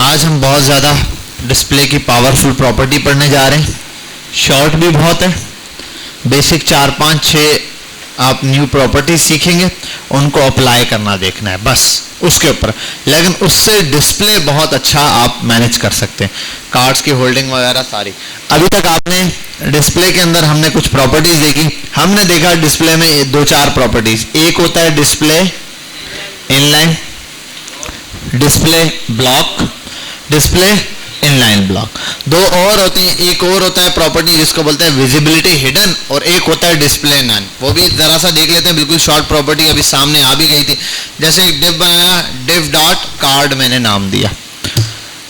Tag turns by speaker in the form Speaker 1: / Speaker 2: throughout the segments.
Speaker 1: आज हम बहुत ज़्यादा डिस्प्ले की पावरफुल प्रॉपर्टी पढ़ने जा रहे हैं। शॉर्ट भी बहुत है, बेसिक 4 5 6 आप न्यू प्रॉपर्टी सीखेंगे, उनको अप्लाई करना देखना है बस उसके ऊपर, लेकिन उससे डिस्प्ले बहुत अच्छा आप मैनेज कर सकते हैं, कार्ड्स की होल्डिंग वगैरह सारी। अभी तक आपने डिस्प्ले के अंदर हमने कुछ प्रॉपर्टीज देखी। हमने देखा डिस्प्ले में 2-4 प्रॉपर्टीज, एक होता है display inline, display block, display inline block. दो और होते हैं, एक और होता है प्रॉपर्टी जिसको बोलते हैं विजिबिलिटी हिडन, और एक होता है डिस्प्ले नन। वो भी जरा सा देख लेते हैं, बिल्कुल शॉर्ट प्रॉपर्टी अभी सामने आ भी गई थी। जैसे एक डिव बनाया, डिव डॉट कार्ड मैंने नाम दिया,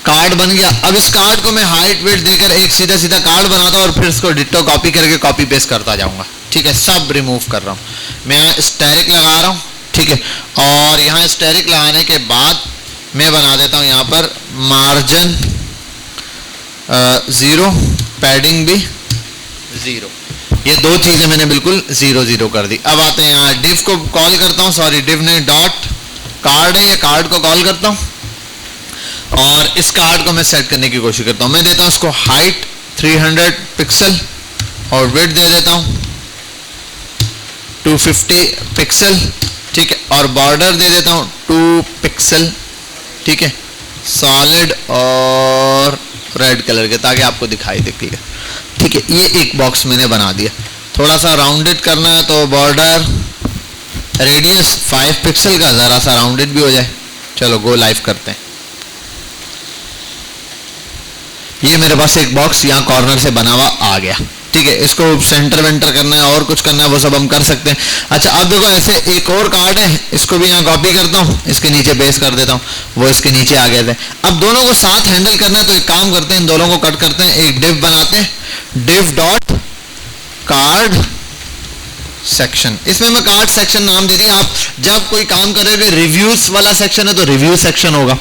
Speaker 1: कार्ड बन गया। अब इस कार्ड को मैं हाइट वेट देकर एक सीधा सीधा कार्ड बनाता हूँ और फिर इसको डिट्टो कॉपी करके कॉपी पेस्ट करता जाऊंगा। ठीक है, सब रिमूव कर रहा हूँ मैं, यहाँ स्टेरिक लगा रहा हूँ। ठीक है, और यहाँ स्टेरिक लगाने के बाद मैं बना देता हूँ यहाँ पर मार्जिन 0, पैडिंग भी 0। ये दो चीजें मैंने बिल्कुल 0 0 कर दी। अब आते हैं यहाँ डिव को कॉल करता हूँ, सॉरी डिव नहीं, डॉट कार्ड है, ये कार्ड को कॉल करता हूँ और इस कार्ड को मैं सेट करने की कोशिश करता हूँ। मैं देता हूँ इसको हाइट 300 पिक्सल और विड्थ दे देता हूँ 250 पिक्सल। ठीक है, और बॉर्डर दे देता हूँ 2 पिक्सल। ठीक है, सॉलिड और रेड कलर के, ताकि आपको दिखाई दे क्लियर। ठीक है, ये एक बॉक्स मैंने बना दिया। थोड़ा सा राउंडेड करना है तो बॉर्डर रेडियस 5 पिक्सल का, जरा सा राउंडेड भी हो जाए। चलो गो लाइव करते हैं। ये मेरे पास एक बॉक्स यहाँ कॉर्नर से बना हुआ आ गया। ठीक है, इसको सेंटर वेंटर करना है और कुछ करना है वो सब हम कर सकते हैं। अच्छा, अब देखो ऐसे एक और कार्ड है, इसको भी यहाँ कॉपी करता हूँ, इसके नीचे पेस्ट कर देता हूँ, वो इसके नीचे आ गए थे। अब दोनों को साथ हैंडल करना है तो एक काम करते हैं, इन दोनों को कट करते हैं, एक डिव बनाते हैं, डिव डॉट कार्ड सेक्शन। इसमें मैं कार्ड सेक्शन नाम दे दिया। आप जब कोई काम करोगे, रिव्यूज वाला सेक्शन है तो रिव्यू सेक्शन होगा,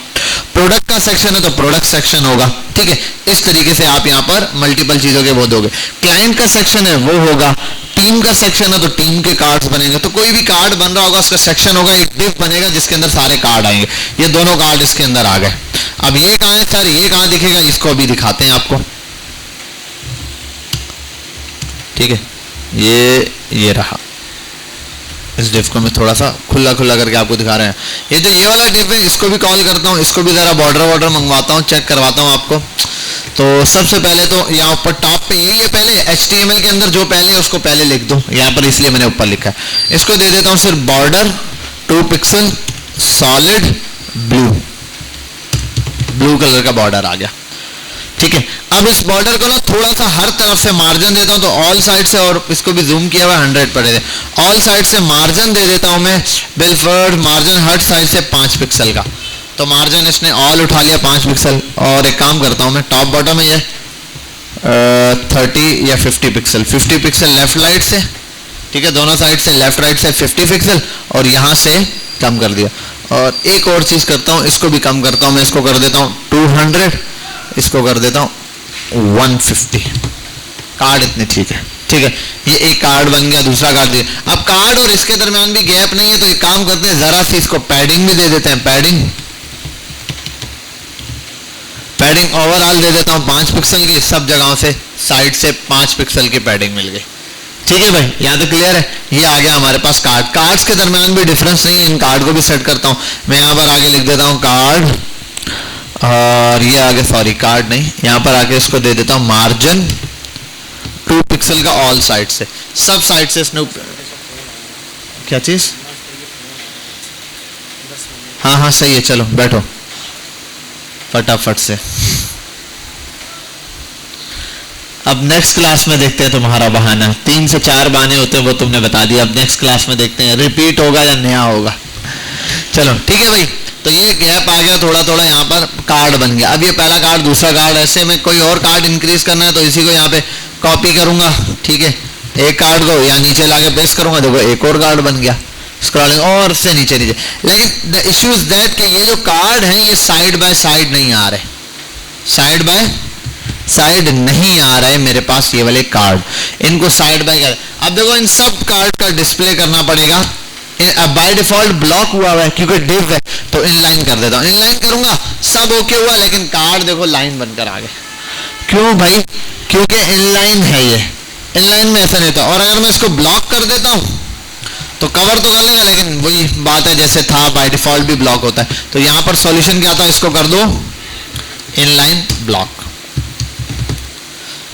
Speaker 1: प्रोडक्ट का सेक्शन है तो प्रोडक्ट सेक्शन होगा। ठीक है, इस तरीके से आप यहाँ पर मल्टीपल चीजों के वो दोगे। क्लाइंट का सेक्शन है वो होगा, टीम का सेक्शन है तो टीम के कार्ड्स बनेंगे। तो कोई भी कार्ड बन रहा होगा उसका सेक्शन होगा, एक डिव बनेगा जिसके अंदर सारे कार्ड आएंगे। ये दोनों कार्ड इसके अंदर आ गए। अब ये कहाँ है सर, ये कहाँ दिखेगा, इसको अभी दिखाते हैं आपको। ठीक है, ये रहा। इस डिव को मैं थोड़ा सा खुला खुला करके आपको दिखा रहे हैं। ये जो ये वाला डिव है, इसको भी कॉल करता हूँ, इसको भी जरा बॉर्डर मंगवाता हूँ, चेक करवाता हूँ आपको। तो सबसे पहले तो यहाँ ऊपर टॉप पे ये पहले HTML के अंदर जो पहले है उसको पहले लिख दो यहाँ पर, इसलिए मैंने ऊपर लिखा है। इसको दे देता हूँ सिर्फ border 2 pixel solid blue colour का बॉर्डर आ गया। ठीक है, अब इस बॉर्डर को ना थोड़ा सा हर तरफ से मार्जिन देता हूं, तो ऑल साइड से, और इसको भी जूम किया हुआ 100 पड़े थे, ऑल साइड से मार्जिन दे देता हूं मैं। बिलफर्ड मार्जिन हर साइड से 5 पिक्सल का, तो मार्जिन इसने ऑल उठा लिया 5 पिक्सल। और एक काम करता हूं मैं, टॉप बॉटम में ये 30 या 50 पिक्सल, 50 पिक्सल लेफ्ट राइट से। ठीक है, दोनों साइड से लेफ्ट राइट से 50 पिक्सल, और यहाँ से कम कर दिया। और एक और चीज करता हूँ, इसको भी कम करता हूँ मैं, इसको कर देता हूँ 200, इसको कर देता हूँ 150। कार्ड इतने ठीक है। ठीक है, ये एक कार्ड बन गया, दूसरा कार्ड दिया। अब कार्ड और इसके दरमियान भी गैप नहीं है, तो एक काम करते हैं, जरा सी इसको पैडिंग भी दे देते हैं। पैडिंग ओवरऑल दे देता हूँ 5 पिक्सल की, सब जगहों से साइड से 5 पिक्सल की पैडिंग मिल गई। ठीक है भाई, यहाँ तो क्लियर है। ये आ गया हमारे पास कार्ड। कार्ड्स के दरमियान भी डिफरेंस नहीं है, इन कार्ड को भी सेट करता हूँ मैं। यहाँ पर आगे लिख देता हूँ कार्ड, और ये आगे, सॉरी कार्ड नहीं, यहाँ पर आके इसको दे देता हूँ मार्जिन 2 पिक्सल का ऑल साइड से, सब साइड से इसने। क्या चीज? हाँ सही है, चलो बैठो फटाफट से। अब नेक्स्ट क्लास में देखते हैं तुम्हारा बहाना। 3 से 4 बहाने होते हैं, वो तुमने बता दिया। अब नेक्स्ट क्लास में देखते हैं रिपीट होगा या नया होगा। चलो ठीक है भाई, तो ये गैप आ गया थोड़ा थोड़ा, यहाँ पर कार्ड बन गया। अब ये पहला कार्ड, दूसरा कार्ड, ऐसे में कोई और कार्ड इंक्रीज करना है तो इसी को यहाँ पे कॉपी करूंगा। ठीक है, एक कार्ड को यहाँ नीचे लाके पेस्ट करूंगा, देखो एक और कार्ड बन गया, स्क्रॉलिंग और से नीचे। लेकिन द इश्यू इज दैट कि ये जो कार्ड है ये साइड बाय साइड नहीं आ रहे, साइड बाय साइड नहीं आ रहा है मेरे पास ये वाले कार्ड। इनको साइड बाय कर, अब देखो इन सब कार्ड का डिस्प्ले करना पड़ेगा। बाय डिफॉल्ट ब्लॉक हुआ है क्योंकि डिव है, तो इनलाइन कर देता हूँ। इनलाइन करूंगा, सब सब ओके हुआ, लेकिन कार्ड देखो लाइन बनकर आ गए। क्यों भाई? क्योंकि इनलाइन है ये, इनलाइन में ऐसा नहीं होता। और अगर मैं इसको ब्लॉक कर देता हूं तो कवर तो कर लेगा, लेकिन वही बात है जैसे था बाय डिफॉल्ट भी ब्लॉक होता है। तो यहां पर सॉल्यूशन क्या था, इसको कर दो इनलाइन ब्लॉक।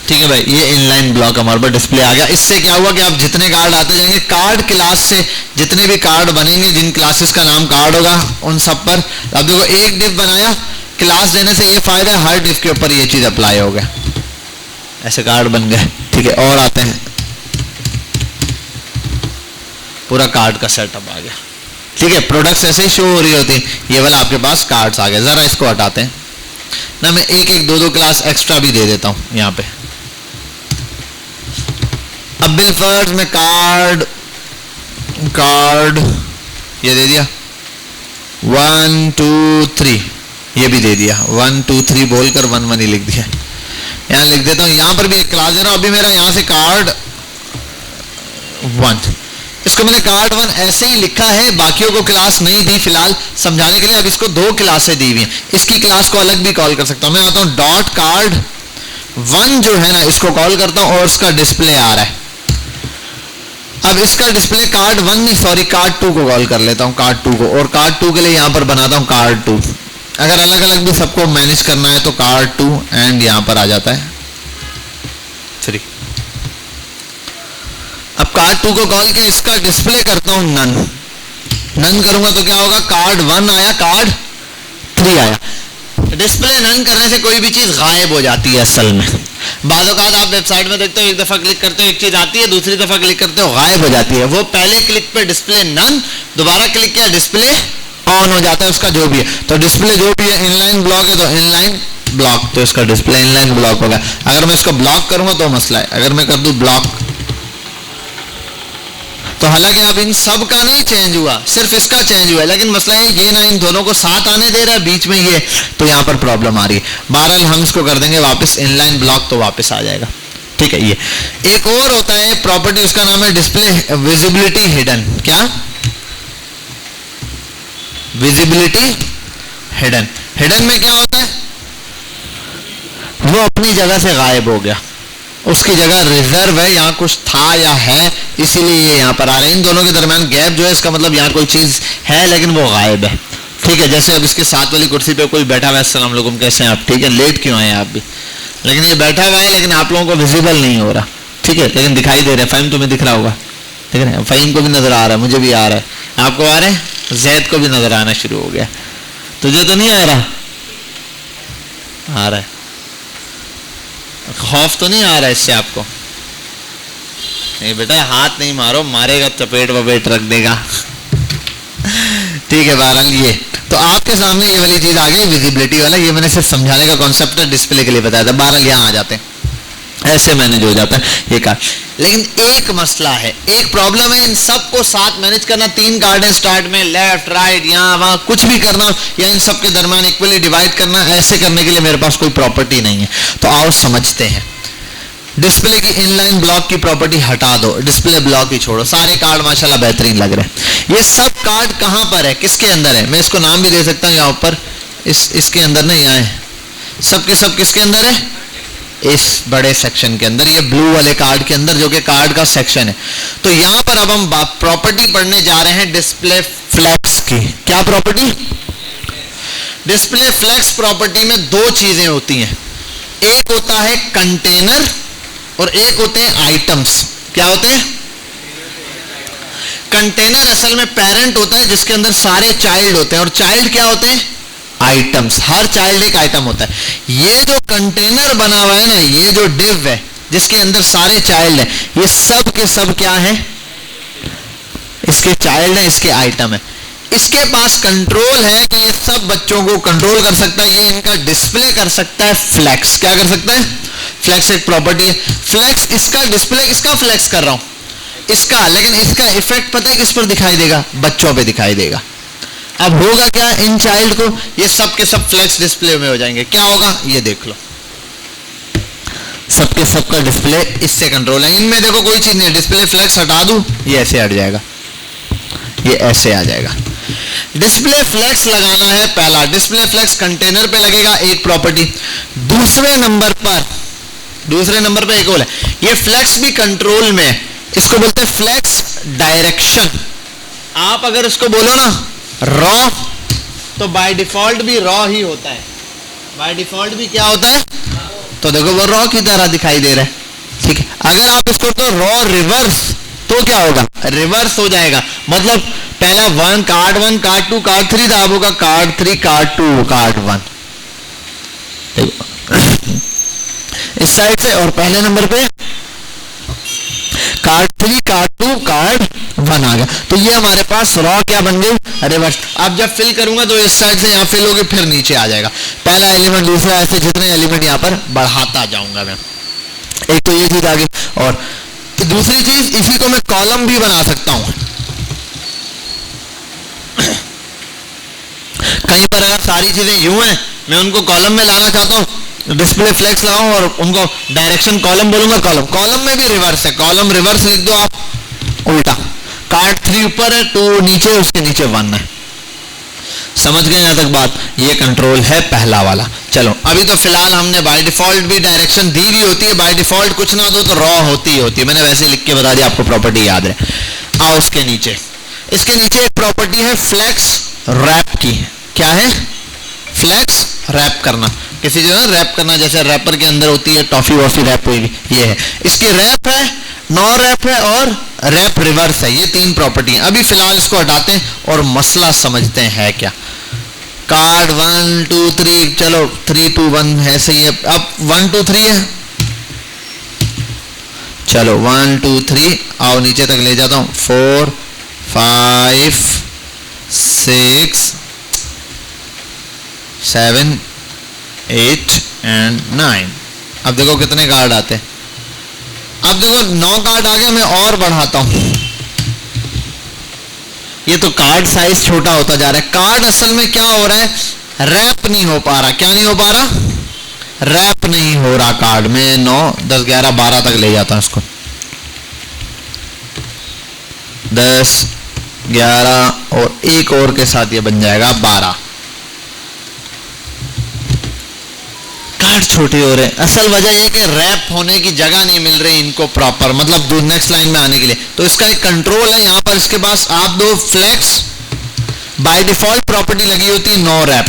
Speaker 1: ठीक है भाई, ये इनलाइन ब्लॉक हमारे पास डिस्प्ले आ गया। इससे क्या हुआ कि आप जितने कार्ड आते जाएंगे, कार्ड क्लास से जितने भी कार्ड बनेंगे, जिन क्लासेस का नाम कार्ड होगा उन सब पर, अब देखो एक डिव बनाया, क्लास देने से ये फायदा है हर डिव के ऊपर ये चीज अप्लाई हो गया, ऐसे कार्ड बन गए। ठीक है, और आते हैं, पूरा कार्ड का सेटअप आ गया। ठीक है, प्रोडक्ट्स ऐसे ही शो हो रही होती, ये वाला आपके पास कार्ड्स आ गए। जरा इसको हटाते हैं ना, मैं एक एक दो क्लास एक्स्ट्रा भी दे देता हूं यहां पे। अब बिल फर्स्ट में कार्ड ये दे दिया 1 2 3, ये भी दे दिया 1 2 3 बोलकर 1 1 ही लिख दिया। यहां लिख देता हूं, यहां पर भी एक क्लास दे रहा हूं। अभी मेरा यहां से कार्ड 1, इसको मैंने कार्ड 1 ऐसे ही लिखा है, बाकियों को क्लास नहीं दी फिलहाल समझाने के लिए। अब इसको 2 क्लासें दी हुई हैं, इसकी क्लास को अलग भी कॉल कर सकता हूं। मैं आता हूं डॉट कार्ड 1 जो है ना, इसको कॉल करता हूं और उसका डिस्प्ले आ रहा है। अब इसका डिस्प्ले कार्ड 1 नहीं, सॉरी कार्ड 2 को कॉल कर लेता हूं, कार्ड 2 को, और कार्ड 2 के लिए यहां पर बनाता हूं कार्ड 2। अगर अलग अलग भी सबको मैनेज करना है तो कार्ड 2 एंड यहां पर आ जाता है 3। अब कार्ड 2 को कॉल किया, इसका डिस्प्ले करता हूं नन करूंगा तो क्या होगा, कार्ड 1 आया, कार्ड 3 आया। डिस्प्ले नन करने से कोई भी चीज गायब हो जाती है असल में। बाद औक़ात आप वेबसाइट में देखते हो, एक दफा क्लिक करते हो एक चीज आती है, दूसरी दफा क्लिक करते हो गायब हो जाती है। वो पहले क्लिक पे डिस्प्ले नन, दोबारा क्लिक किया डिस्प्ले ऑन हो जाता है, उसका जो भी है। तो डिस्प्ले जो भी है इनलाइन ब्लॉक है तो इनलाइन ब्लॉक, तो इसका डिस्प्ले इनलाइन ब्लॉक होगा। अगर मैं इसको ब्लॉक करूंगा तो मसला है, अगर मैं कर दूं ब्लॉक तो हालांकि अब इन सब का नहीं चेंज हुआ, सिर्फ इसका चेंज हुआ है, लेकिन मसला है ये ना इन दोनों को साथ आने दे रहा है बीच में ये, तो यहां पर प्रॉब्लम आ रही है। बहरहाल हम इसको कर देंगे वापस इनलाइन ब्लॉक, तो वापस आ जाएगा। ठीक है, ये एक और होता है प्रॉपर्टी, उसका नाम है डिस्प्ले विजिबिलिटी हिडन। क्या? Visibility hidden. हिडन में क्या होता है, वो अपनी जगह से गायब हो गया, उसकी जगह रिजर्व है, यहाँ कुछ था या है इसीलिए ये यहाँ पर आ रहे हैं। इन दोनों के दरमियान गैप जो है, इसका मतलब यहाँ कोई चीज है लेकिन वो गायब है। ठीक है, जैसे अब इसके साथ वाली कुर्सी पे कोई बैठा हुआ है, अस्सलाम वालेकुम कैसे हैं आप, ठीक है, लेट क्यों आए आप भी, लेकिन ये बैठा हुआ है लेकिन आप लोगों को विजिबल नहीं हो रहा। ठीक है, लेकिन दिखाई दे रहा है। फ़हीम तुम्हें दिख रहा होगा, ठीक है, फ़हीम को भी नजर आ रहा है, मुझे भी आ रहा है, आपको आ रहा है, जैद को भी नजर आना शुरू हो गया। तुझे तो नहीं आ रहा? आ रहा है। खौफ तो नहीं आ रहा है इससे आपको? नहीं बेटा, हाथ नहीं मारो, मारेगा चपेट वपेट रख देगा। ठीक है, बहरहाल ये तो आपके सामने ये वाली चीज आ गई विजिबिलिटी वाला, ये मैंने सिर्फ समझाने का कॉन्सेप्ट है, डिस्प्ले के लिए बताया था। बहरहाल यहाँ आ जाते हैं, ऐसे मैनेज हो जाता है ये कार्ड। लेकिन एक मसला है, एक प्रॉब्लम है, इन सबको साथ मैनेज करना। 3 कार्ड है स्टार्ट में, लेफ्ट राइट यहाँ वहां कुछ भी करना, या इन सब के दरमियान इक्वली डिवाइड करना, ऐसे करने के लिए मेरे पास कोई प्रॉपर्टी नहीं है। तो आओ समझते हैं। डिस्प्ले की इनलाइन ब्लॉक की प्रॉपर्टी हटा दो, डिस्प्ले ब्लॉक ही छोड़ो। सारे कार्ड माशाल्लाह बेहतरीन लग रहे हैं। ये सब कार्ड कहां पर है, किसके अंदर है? मैं इसको नाम भी दे सकता हूं यहाँ ऊपर, इसके अंदर नहीं आए, सब के सब किसके अंदर है? इस बड़े सेक्शन के अंदर, ये ब्लू वाले कार्ड के अंदर, जो कि कार्ड का सेक्शन है। तो यहां पर अब हम प्रॉपर्टी पढ़ने जा रहे हैं डिस्प्ले फ्लेक्स की। क्या प्रॉपर्टी? डिस्प्ले फ्लेक्स प्रॉपर्टी में 2 चीजें होती हैं, एक होता है कंटेनर और एक होते हैं आइटम्स। क्या होते हैं? कंटेनर असल में पेरेंट होता है जिसके अंदर सारे चाइल्ड होते हैं, और चाइल्ड क्या होते हैं? आइटम्स। हर चाइल्ड एक आइटम होता है। ये जो कंटेनर बना हुआ है ना, ये जो डिव है जिसके अंदर सारे चाइल्ड है, ये सब के सब क्या है? इसके चाइल्ड है, इसके आइटम है। इसके पास कंट्रोल है कि ये सब बच्चों को कंट्रोल कर सकता है, ये इनका डिस्प्ले कर सकता है फ्लेक्स। क्या कर सकता है? फ्लेक्स एक प्रॉपर्टी है। फ्लेक्स इसका डिस्प्ले, इसका फ्लेक्स कर रहा हूं इसका, लेकिन इसका इफेक्ट पता है किस पर दिखाई देगा? बच्चों पे दिखाई देगा। अब होगा क्या इन चाइल्ड को? ये सब के सब फ्लेक्स डिस्प्ले में हो जाएंगे। क्या होगा ये देख लो, सबके सब का डिस्प्ले इससे कंट्रोल है। इनमें देखो कोई चीज नहीं, डिस्प्ले फ्लेक्स हटा दूं, ये ऐसे हट जाएगा, ये ऐसे आ जाएगा। डिस्प्ले फ्लेक्स लगाना है पहला, डिस्प्ले फ्लेक्स कंटेनर पे लगेगा एक प्रॉपर्टी। दूसरे नंबर पे एक और है, ये फ्लेक्स भी कंट्रोल में है, इसको बोलते हैं फ्लेक्स डायरेक्शन। आप अगर इसको बोलो ना रॉ, तो बाय डिफॉल्ट भी रॉ ही होता है, बाय डिफॉल्ट भी क्या होता है, तो देखो वो रॉ की तरह दिखाई दे रहा है, ठीक है। अगर आप इसको तो रॉ रिवर्स, तो क्या होगा, रिवर्स हो जाएगा। मतलब पहला वन कार्ड 1 कार्ड 2 कार्ड 3 था, अब होगा कार्ड 3 कार्ड 2 कार्ड 1, इस साइड से। और पहले नंबर पे कार्ड 3 कार्ड 2 कार्ड 1 आ गया। तो ये हमारे पास रॉ क्या बन गई, रिवर्स। अब जब फिल करूंगा तो इस साइड से यहां फिल होगी, फिर नीचे आ जाएगा पहला एलिमेंट, दूसरा, ऐसे जितने एलिमेंट यहां पर बढ़ाता जाऊंगा मैं। एक तो ये चीज आ गई। और दूसरी चीज, इसी को मैं कॉलम भी बना सकता हूं। कहीं पर अगर सारी चीजें यूं हैं, मैं उनको कॉलम में लाना चाहता हूं, डिस्प्ले फ्लेक्स लगाऊं और उनको डायरेक्शन कॉलम बोलूंगा, कॉलम में भी रिवर्स है, कॉलम रिवर्स लिख दो आप, उल्टा। कार्ड 3 ऊपर है, 2 नीचे, उसके नीचे 1 है। समझ गए यहां तक बात? ये कंट्रोल है पहला वाला। चलो अभी तो फिलहाल हमने बाय डिफॉल्ट भी डायरेक्शन दी हुई होती है, बाय डिफॉल्ट कुछ ना दो तो रॉ होती ही होती है, मैंने वैसे लिख के बता दिया, आपको प्रॉपर्टी याद है। आओ उसके नीचे, इसके नीचे एक प्रॉपर्टी है फ्लेक्स रैप की। क्या है? फ्लेक्स रैप करना, किसी जो है रैप करना, जैसे रैपर के अंदर होती है टॉफी वॉफी रैप हुई, ये है। इसकी रैप है, नो रैप है और रैप रिवर्स है, ये 3 प्रॉपर्टी है। अभी फिलहाल इसको हटाते हैं और मसला समझते हैं क्या। कार्ड 1 2 3, चलो 3 2 1 है, सही है। अब 1 2 3 है, चलो 1 2 3, आओ नीचे तक ले जाता हूं, 4 5 6 7 8 एंड 9। अब देखो कितने कार्ड आते हैं। अब देखो 9 कार्ड आ गए, मैं और बढ़ाता हूं। ये तो कार्ड साइज छोटा होता जा रहा है। कार्ड असल में क्या हो रहा है, रैप नहीं हो पा रहा। क्या नहीं हो पा रहा? रैप नहीं हो रहा कार्ड में। 9 10 11 12 तक ले जाता हूं इसको, 10 11 और एक और के साथ ये बन जाएगा 12। कार्ड छोटे हो रहे हैं। असल वजह यह कि रैप होने की जगह नहीं मिल रही इनको प्रॉपर, मतलब नेक्स्ट लाइन में आने के लिए। तो इसका एक कंट्रोल है यहाँ पर, इसके पास आप दो फ्लेक्स, बाय डिफॉल्ट प्रॉपर्टी लगी होती है नो रैप,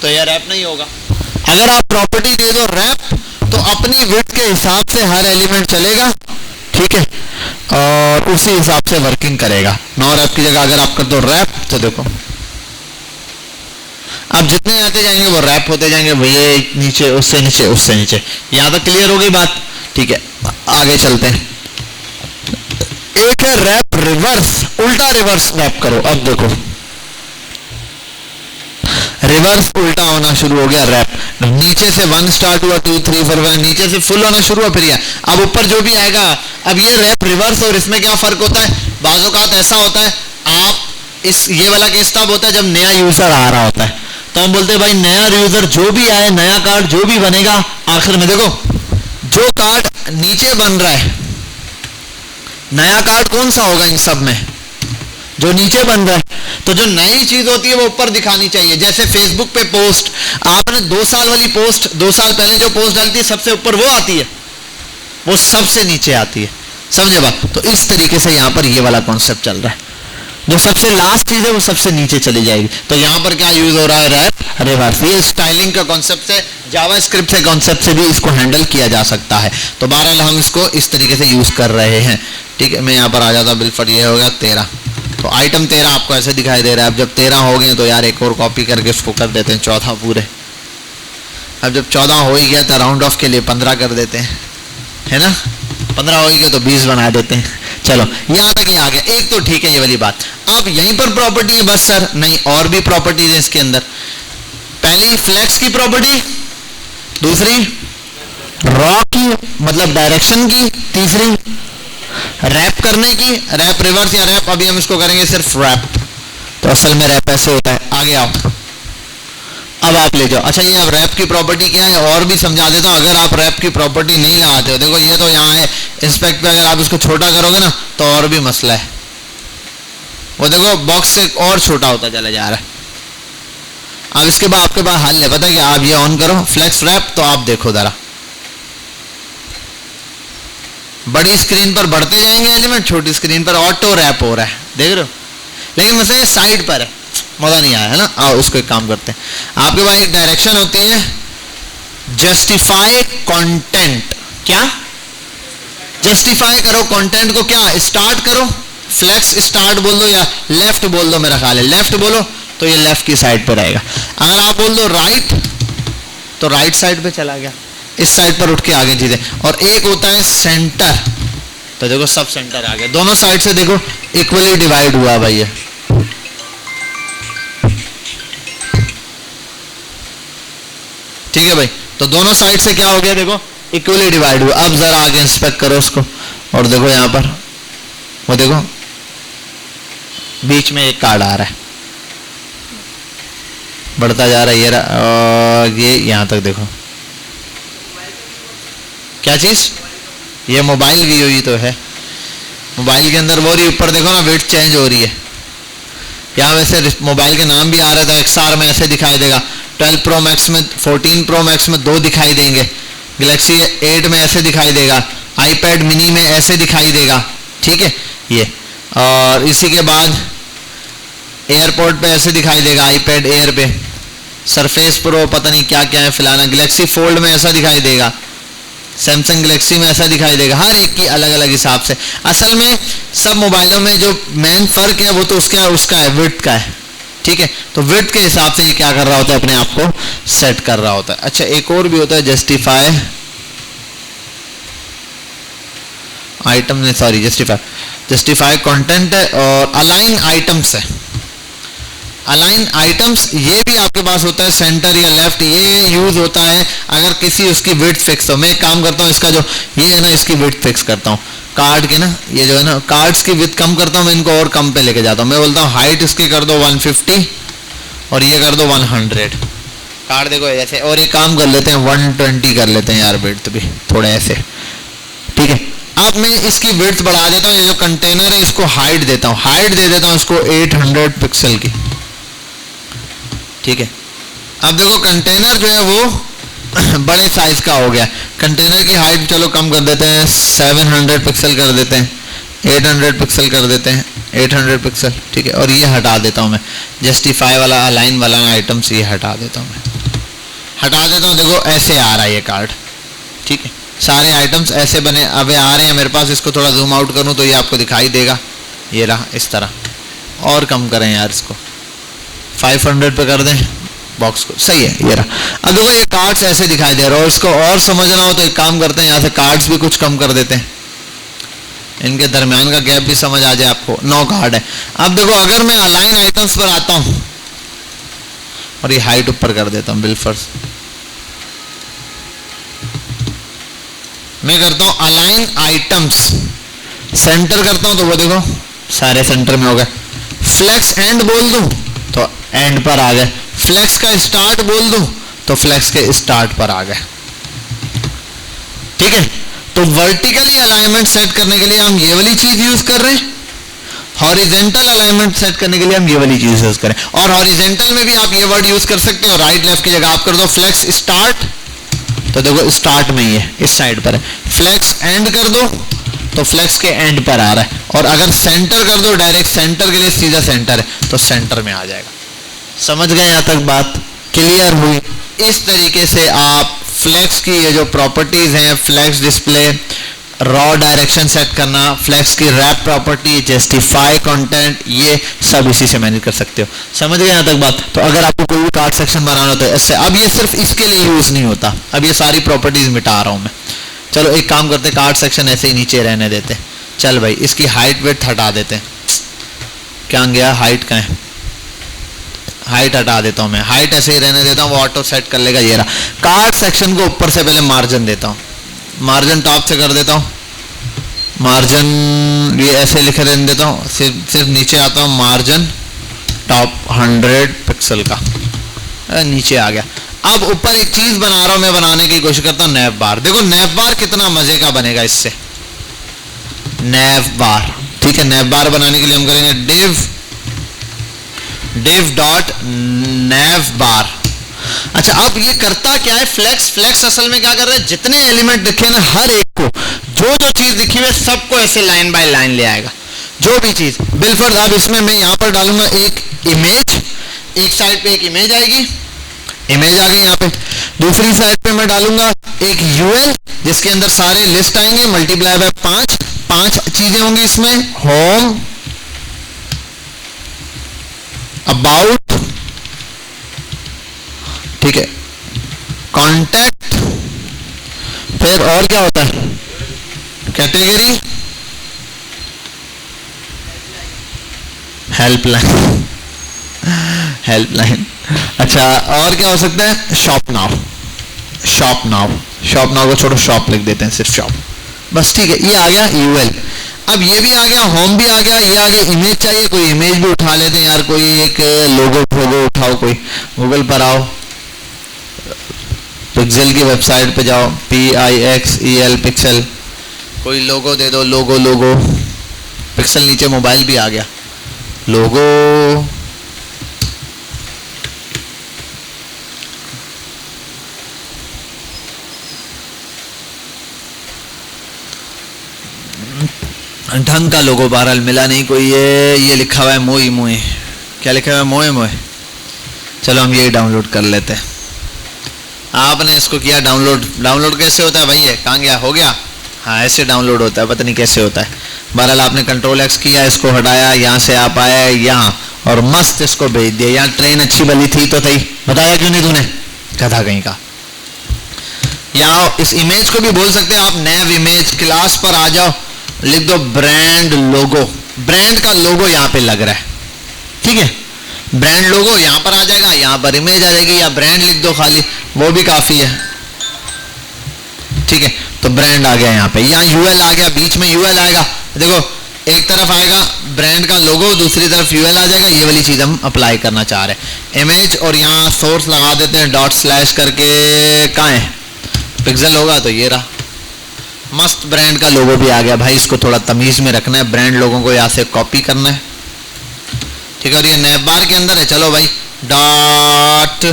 Speaker 1: तो यह रैप नहीं होगा। अगर आप प्रॉपर्टी दे दो रैप, तो अपनी विड्थ के हिसाब से हर एलिमेंट चलेगा, ठीक है, और उसी हिसाब से वर्किंग करेगा। नो रैप की जगह अगर आप कर दो रैप, तो देखो अब जितने आते जाएंगे वो रैप होते जाएंगे, ये नीचे उससे नीचे उससे नीचे। यहां तक क्लियर हो गई बात? ठीक है, आगे चलते हैं। एक है रैप रिवर्स, उल्टा रिवर्स रैप करो। अब देखो रिवर्स उल्टा होना शुरू हो गया रैप। नीचे से 1 स्टार्ट हुआ, 2 3 4 5, नीचे से फुल होना शुरू हुआ, फिर यह अब ऊपर जो भी आएगा। अब ये रैप रिवर्स और इसमें क्या फर्क होता है? बाज़-औक़ात ऐसा होता है, आप इस ये वाला केस तब होता है जब नया यूजर आ रहा होता है, तो हम बोलते हैं भाई नया यूजर जो भी आए, नया कार्ड जो भी बनेगा, आखिर में देखो जो कार्ड नीचे बन रहा है, नया कार्ड कौन सा होगा इन सब में? जो नीचे बन रहा है। तो जो नई चीज होती है वो ऊपर दिखानी चाहिए। जैसे फेसबुक पे पोस्ट, आपने 2 साल वाली पोस्ट, 2 साल पहले जो पोस्ट डालती है सबसे ऊपर वो आती है, वो सबसे नीचे आती है। समझे बात? तो इस तरीके से यहां पर ये वाला कॉन्सेप्ट चल रहा है, जो सबसे लास्ट चीज है वो सबसे नीचे चली जाएगी। तो यहां पर क्या यूज हो रहा है? Wrap reverse. ये स्टाइलिंग का कॉन्सेप्ट है, जावास्क्रिप्ट से कॉन्सेप्ट से भी इसको हैंडल किया जा सकता है। तो बहरहाल हम इसको इस तरीके से यूज कर रहे हैं, ठीक है। मैं यहां पर आ जाता हूं, बिलफट ये हो गया 13। तो आइटम 13 आपको ऐसे दिखाई दे रहा है। अब जब 13 हो गए तो यार एक और कॉपी करके इसको कर देते हैं 14 पूरे। अब जब 14 हो ही गया तो राउंड ऑफ के लिए 15 कर देते हैं, है ना। 15 हो ही गया तो 20 बना देते हैं। चलो यहां तक ही आ गया, एक तो ठीक है ये वाली बात। अब यहीं पर प्रॉपर्टी है बस सर? नहीं, और भी प्रॉपर्टीज है इसके अंदर। पहली फ्लेक्स की प्रॉपर्टी, दूसरी रॉ की मतलब डायरेक्शन की, तीसरी रैप करने की, रैप रिवर्स या रैप। अभी हम इसको करेंगे सिर्फ रैप, तो असल में रैप ऐसे होता है। आगे आओ, अब आप ले जाओ। अच्छा, ये अब रैप की प्रॉपर्टी क्या है और भी समझा देता हूं। अगर आप रैप की प्रॉपर्टी नहीं लगाते हो, देखो ये तो यहाँ है इंस्पेक्ट पे, अगर आप इसको छोटा करोगे ना तो और भी मसला है। वो देखो बॉक्स से और छोटा होता चला जा रहा है। अब इसके बाद आपके पास हल है, पता है कि आप ये ऑन करो फ्लेक्स रैप, तो आप देखो जरा बड़ी स्क्रीन पर बढ़ते जाएंगे एलिमेंट, छोटी स्क्रीन पर ऑटो रैप हो रहा है, देख रहे हो। लेकिन वैसे साइड पर है, मजा नहीं आया है ना। आओ उसको एक काम करते हैं, आपके पास एक डायरेक्शन होती है जस्टिफाई कंटेंट। क्या जस्टिफाई करो कंटेंट को, क्या स्टार्ट करो, फ्लेक्स स्टार्ट बोल दो या लेफ्ट बोल दो, मेरा ख्याल है लेफ्ट बोलो तो ये लेफ्ट की साइड पे रहेगा। अगर आप बोल दो राइट तो राइट साइड पे चला गया, इस साइड पर उठ के आगे चीजें। और एक होता है सेंटर, तो देखो सब सेंटर आ गया, दोनों साइड से देखो इक्वली डिवाइड हुआ भाई है। ठीक है भाई, तो दोनों साइड से क्या हो गया देखो इक्वली डिवाइड हुआ। अब जरा आगे इंस्पेक्ट करो उसको और देखो यहां पर वो देखो बीच में एक कार्ड आ रहा है, बढ़ता जा रहा है ये यहां तक देखो। क्या चीज, ये मोबाइल की हुई तो है, मोबाइल के अंदर वो रही, ऊपर देखो ना वेट चेंज हो रही है। यहाँ वैसे मोबाइल के नाम भी आ रहा था, XR में ऐसे दिखाई देगा, 12 Pro Max में 14 Pro Max में 2 दिखाई देंगे, गैलेक्सी 8 में ऐसे दिखाई देगा, iPad मिनी में ऐसे दिखाई देगा। ठीक है ये, और इसी के बाद एयरपोर्ट पे ऐसे दिखाई देगा, iPad एयर पे, सरफेस प्रो पता नहीं क्या क्या है फिलहाल, गैलेक्सी फोल्ड में ऐसा दिखाई देगा, सैमसंग गैलेक्सी में ऐसा दिखाई देगा, हर एक की अलग अलग हिसाब से। असल में सब मोबाइलों में जो मेन फर्क है वो तो उसका है विड्थ का है। ठीक है, तो विड्थ के हिसाब से ये क्या कर रहा होता है, अपने आप को सेट कर रहा होता है। अच्छा एक और भी होता है जस्टिफाई आइटम ने, सॉरी जस्टिफाई कंटेंट है, और अलाइन आइटम्स है। अलाइन आइटम्स ये भी आपके पास होता है सेंटर या लेफ्ट, ये यूज होता है अगर किसी उसकी विड्थ फिक्स हो। मैं एक काम करता हूँ, इसका जो ये है ना इसकी विड्थ फिक्स करता हूँ, कार्ड के ना ये जो है ना कार्ड्स की विड्थ कम करता हूँ, मैं इनको और कम पे लेके जाता हूँ। मैं बोलता हूँ हाइट इसकी कर दो 150 और ये कर दो 100 कार्ड देखो ऐसे, और एक काम कर लेते हैं 120 कर लेते हैं यार विड्थ भी थोड़े ऐसे। ठीक है, अब मैं इसकी विड्थ बढ़ा देता हूँ, ये जो कंटेनर है इसको हाइट देता हूँ, हाइट दे देता हूँ इसको 800 पिक्सल की। ठीक है, अब देखो कंटेनर जो है वो बड़े साइज का हो गया, कंटेनर की हाइट चलो कम कर देते हैं, 700 पिक्सल कर देते हैं, 800 पिक्सल कर देते हैं, 800 पिक्सल। ठीक है, और ये हटा देता हूँ मैं, जस्टिफाई वाला अलाइन वाला आइटम्स ये हटा देता हूँ, मैं हटा देता हूँ। देखो ऐसे आ रहा है ये कार्ड। ठीक है, सारे आइटम्स ऐसे बने अब आ रहे हैं मेरे पास। इसको थोड़ा जूम आउट करूँ तो ये आपको दिखाई देगा, ये रहा इस तरह। और कम करें यार इसको 500 पे कर दें बॉक्स को, सही है ये रहा। अब देखो ये कार्ड्स ऐसे दिखाई दे रहा है, और इसको और समझना हो तो एक काम करते हैं, यहाँ से कार्ड्स भी कुछ कम कर देते हैं, इनके दरमियान का गैप भी समझ आ जाए आपको। 9 कार्ड है। अब देखो अगर मैं अलाइन आइटम्स पर आता हूं और ये हाइट ऊपर कर देता हूं, बिल फर्स्ट मैं करता हूं अलाइन आइटम्स, सेंटर करता हूं तो वो देखो सारे सेंटर में हो गए। फ्लेक्स एंड बोल दूं तो एंड पर आ गए, फ्लेक्स का स्टार्ट बोल दूं तो फ्लेक्स के स्टार्ट पर आ गए। ठीक है, तो वर्टिकली अलाइनमेंट सेट करने के लिए हम ये वाली चीज यूज कर रहे हैं, हॉरिजेंटल अलाइनमेंट सेट करने के लिए हम ये वाली चीज यूज करें। और हॉरिजेंटल में भी आप ये वर्ड यूज कर सकते हो, राइट लेफ्ट की जगह आप कर दो फ्लेक्स स्टार्ट तो देखो स्टार्ट में ही है, इस साइड पर है। फ्लेक्स एंड कर दो तो फ्लेक्स के एंड पर आ रहा है, और अगर सेंटर कर दो डायरेक्ट सेंटर के लिए सीधा सेंटर है तो सेंटर में आ जाएगा। समझ गए यहाँ तक बात क्लियर हुई? इस तरीके से आप फ्लेक्स की ये जो प्रॉपर्टीज हैं, flex display, row direction set करना, फ्लेक्स की रैप प्रॉपर्टी, जस्टिफाई कंटेंट, ये सब इसी से मैनेज कर सकते हो। समझ गए यहाँ तक बात? तो अगर आपको कोई भी कार्ड सेक्शन बनाना होता है इससे, अब ये सिर्फ इसके लिए यूज नहीं होता, अब ये सारी प्रॉपर्टीज मिटा रहा हूं मैं। चलो एक काम करते, कार्ड सेक्शन ऐसे ही नीचे रहने देते। चल भाई इसकी हाइट वेट हटा देते हैं, क्या गया हाइट का है, हाइट हटा देता हूं मैं, हाइट ऐसे ही रहने देता हूं, वो ऑटो सेट कर लेगा। ये रहा कार्ड सेक्शन को ऊपर से पहले मार्जिन देता हूं, मार्जिन टॉप से कर देता हूं, मार्जिन ये ऐसे लिखे रहने देता हूं, सिर्फ नीचे आता हूं, मार्जिन टॉप 100 पिक्सल का, नीचे आ गया। अब ऊपर एक चीज बना रहा हूं मैं, बनाने की कोशिश करता हूं नैप बार। देखो नैप बार कितना मजे का बनेगा इससे, नैप बार। ठीक है, नैप बार बनाने के लिए हम करेंगे डिव div डॉट nav बार। अच्छा, अब ये करता क्या है, फ्लेक्स असल में क्या कर रहा है, जितने एलिमेंट दिखे ना हर एक को, जो जो चीज दिखी हुई सबको ऐसे लाइन बाय लाइन ले आएगा, जो भी चीज। बिलफर्ज अब इसमें मैं यहां पर डालूंगा एक इमेज, एक साइड पे एक इमेज आएगी, इमेज आ गई यहाँ पे। दूसरी साइड पे मैं डालूंगा एक यूएल जिसके अंदर सारे लिस्ट आएंगे, मल्टीप्लाई बाय 5 चीजें होंगी इसमें, होम, अबाउट, ठीक है, कॉन्टैक्ट, फिर और क्या होता है, कैटेगरी, हेल्पलाइन, हेल्पलाइन। अच्छा, और क्या हो सकता है, shop now, shop now, shop now को छोड़ो, शॉप लिख देते हैं, सिर्फ शॉप, बस, ठीक है। ये आ गया यूएल। अब ये भी आ गया, होम भी आ गया, ये आ गया, इमेज चाहिए, कोई इमेज भी उठा लेते हैं यार, कोई एक लोगो फोगो उठाओ, कोई गूगल पर आओ, पिक्सेल की वेबसाइट पे जाओ, PIXEL पिक्सेल, कोई लोगो दे दो, लोगो, पिक्सेल, नीचे मोबाइल भी आ गया, लोगो, ढंग का लोगो बहरहाल मिला नहीं कोई। ये लिखा हुआ है मोई मोई, क्या लिखा हुआ है, मोए मोए। चलो हम ये डाउनलोड कर लेते हैं। आपने इसको किया डाउनलोड, डाउनलोड कैसे होता है भाई, ये कहाँ गया, हो गया, हाँ ऐसे डाउनलोड होता है, पता नहीं कैसे होता है। बहरहाल आपने Ctrl+X किया, इसको हटाया, यहाँ से आप आए यहाँ और मस्त इसको भेज दिया। यहाँ ट्रेन अच्छी भली थी तो थी, बताया क्यों नहीं तूने, गधा कहीं का। यहाँ इस इमेज को भी बोल सकते हैं आप नैव इमेज, क्लास पर आ जाओ, लिख दो ब्रांड लोगो, ब्रांड का लोगो यहाँ पे लग रहा है, ठीक है, ब्रांड लोगो यहाँ पर आ जाएगा, यहाँ पर इमेज आ जाएगी, या ब्रांड लिख दो खाली, वो भी काफी है, ठीक है। तो ब्रांड आ गया यहाँ पे, यहाँ यूएल आ गया, बीच में यूएल आएगा, देखो एक तरफ आएगा ब्रांड का लोगो, दूसरी तरफ यूएल आ जाएगा, ये वाली चीज हम अप्लाई करना चाह रहे हैं। इमेज और यहाँ सोर्स लगा देते हैं डॉट स्लैश करके, कहाँ है, पिक्सेल होगा तो ये रहा, मस्त ब्रांड का लोगो भी आ गया भाई। इसको थोड़ा तमीज में रखना है, ब्रांड लोगों को यहाँ से कॉपी करना है, ठीक है। और ये नैव बार के अंदर है, चलो भाई डॉट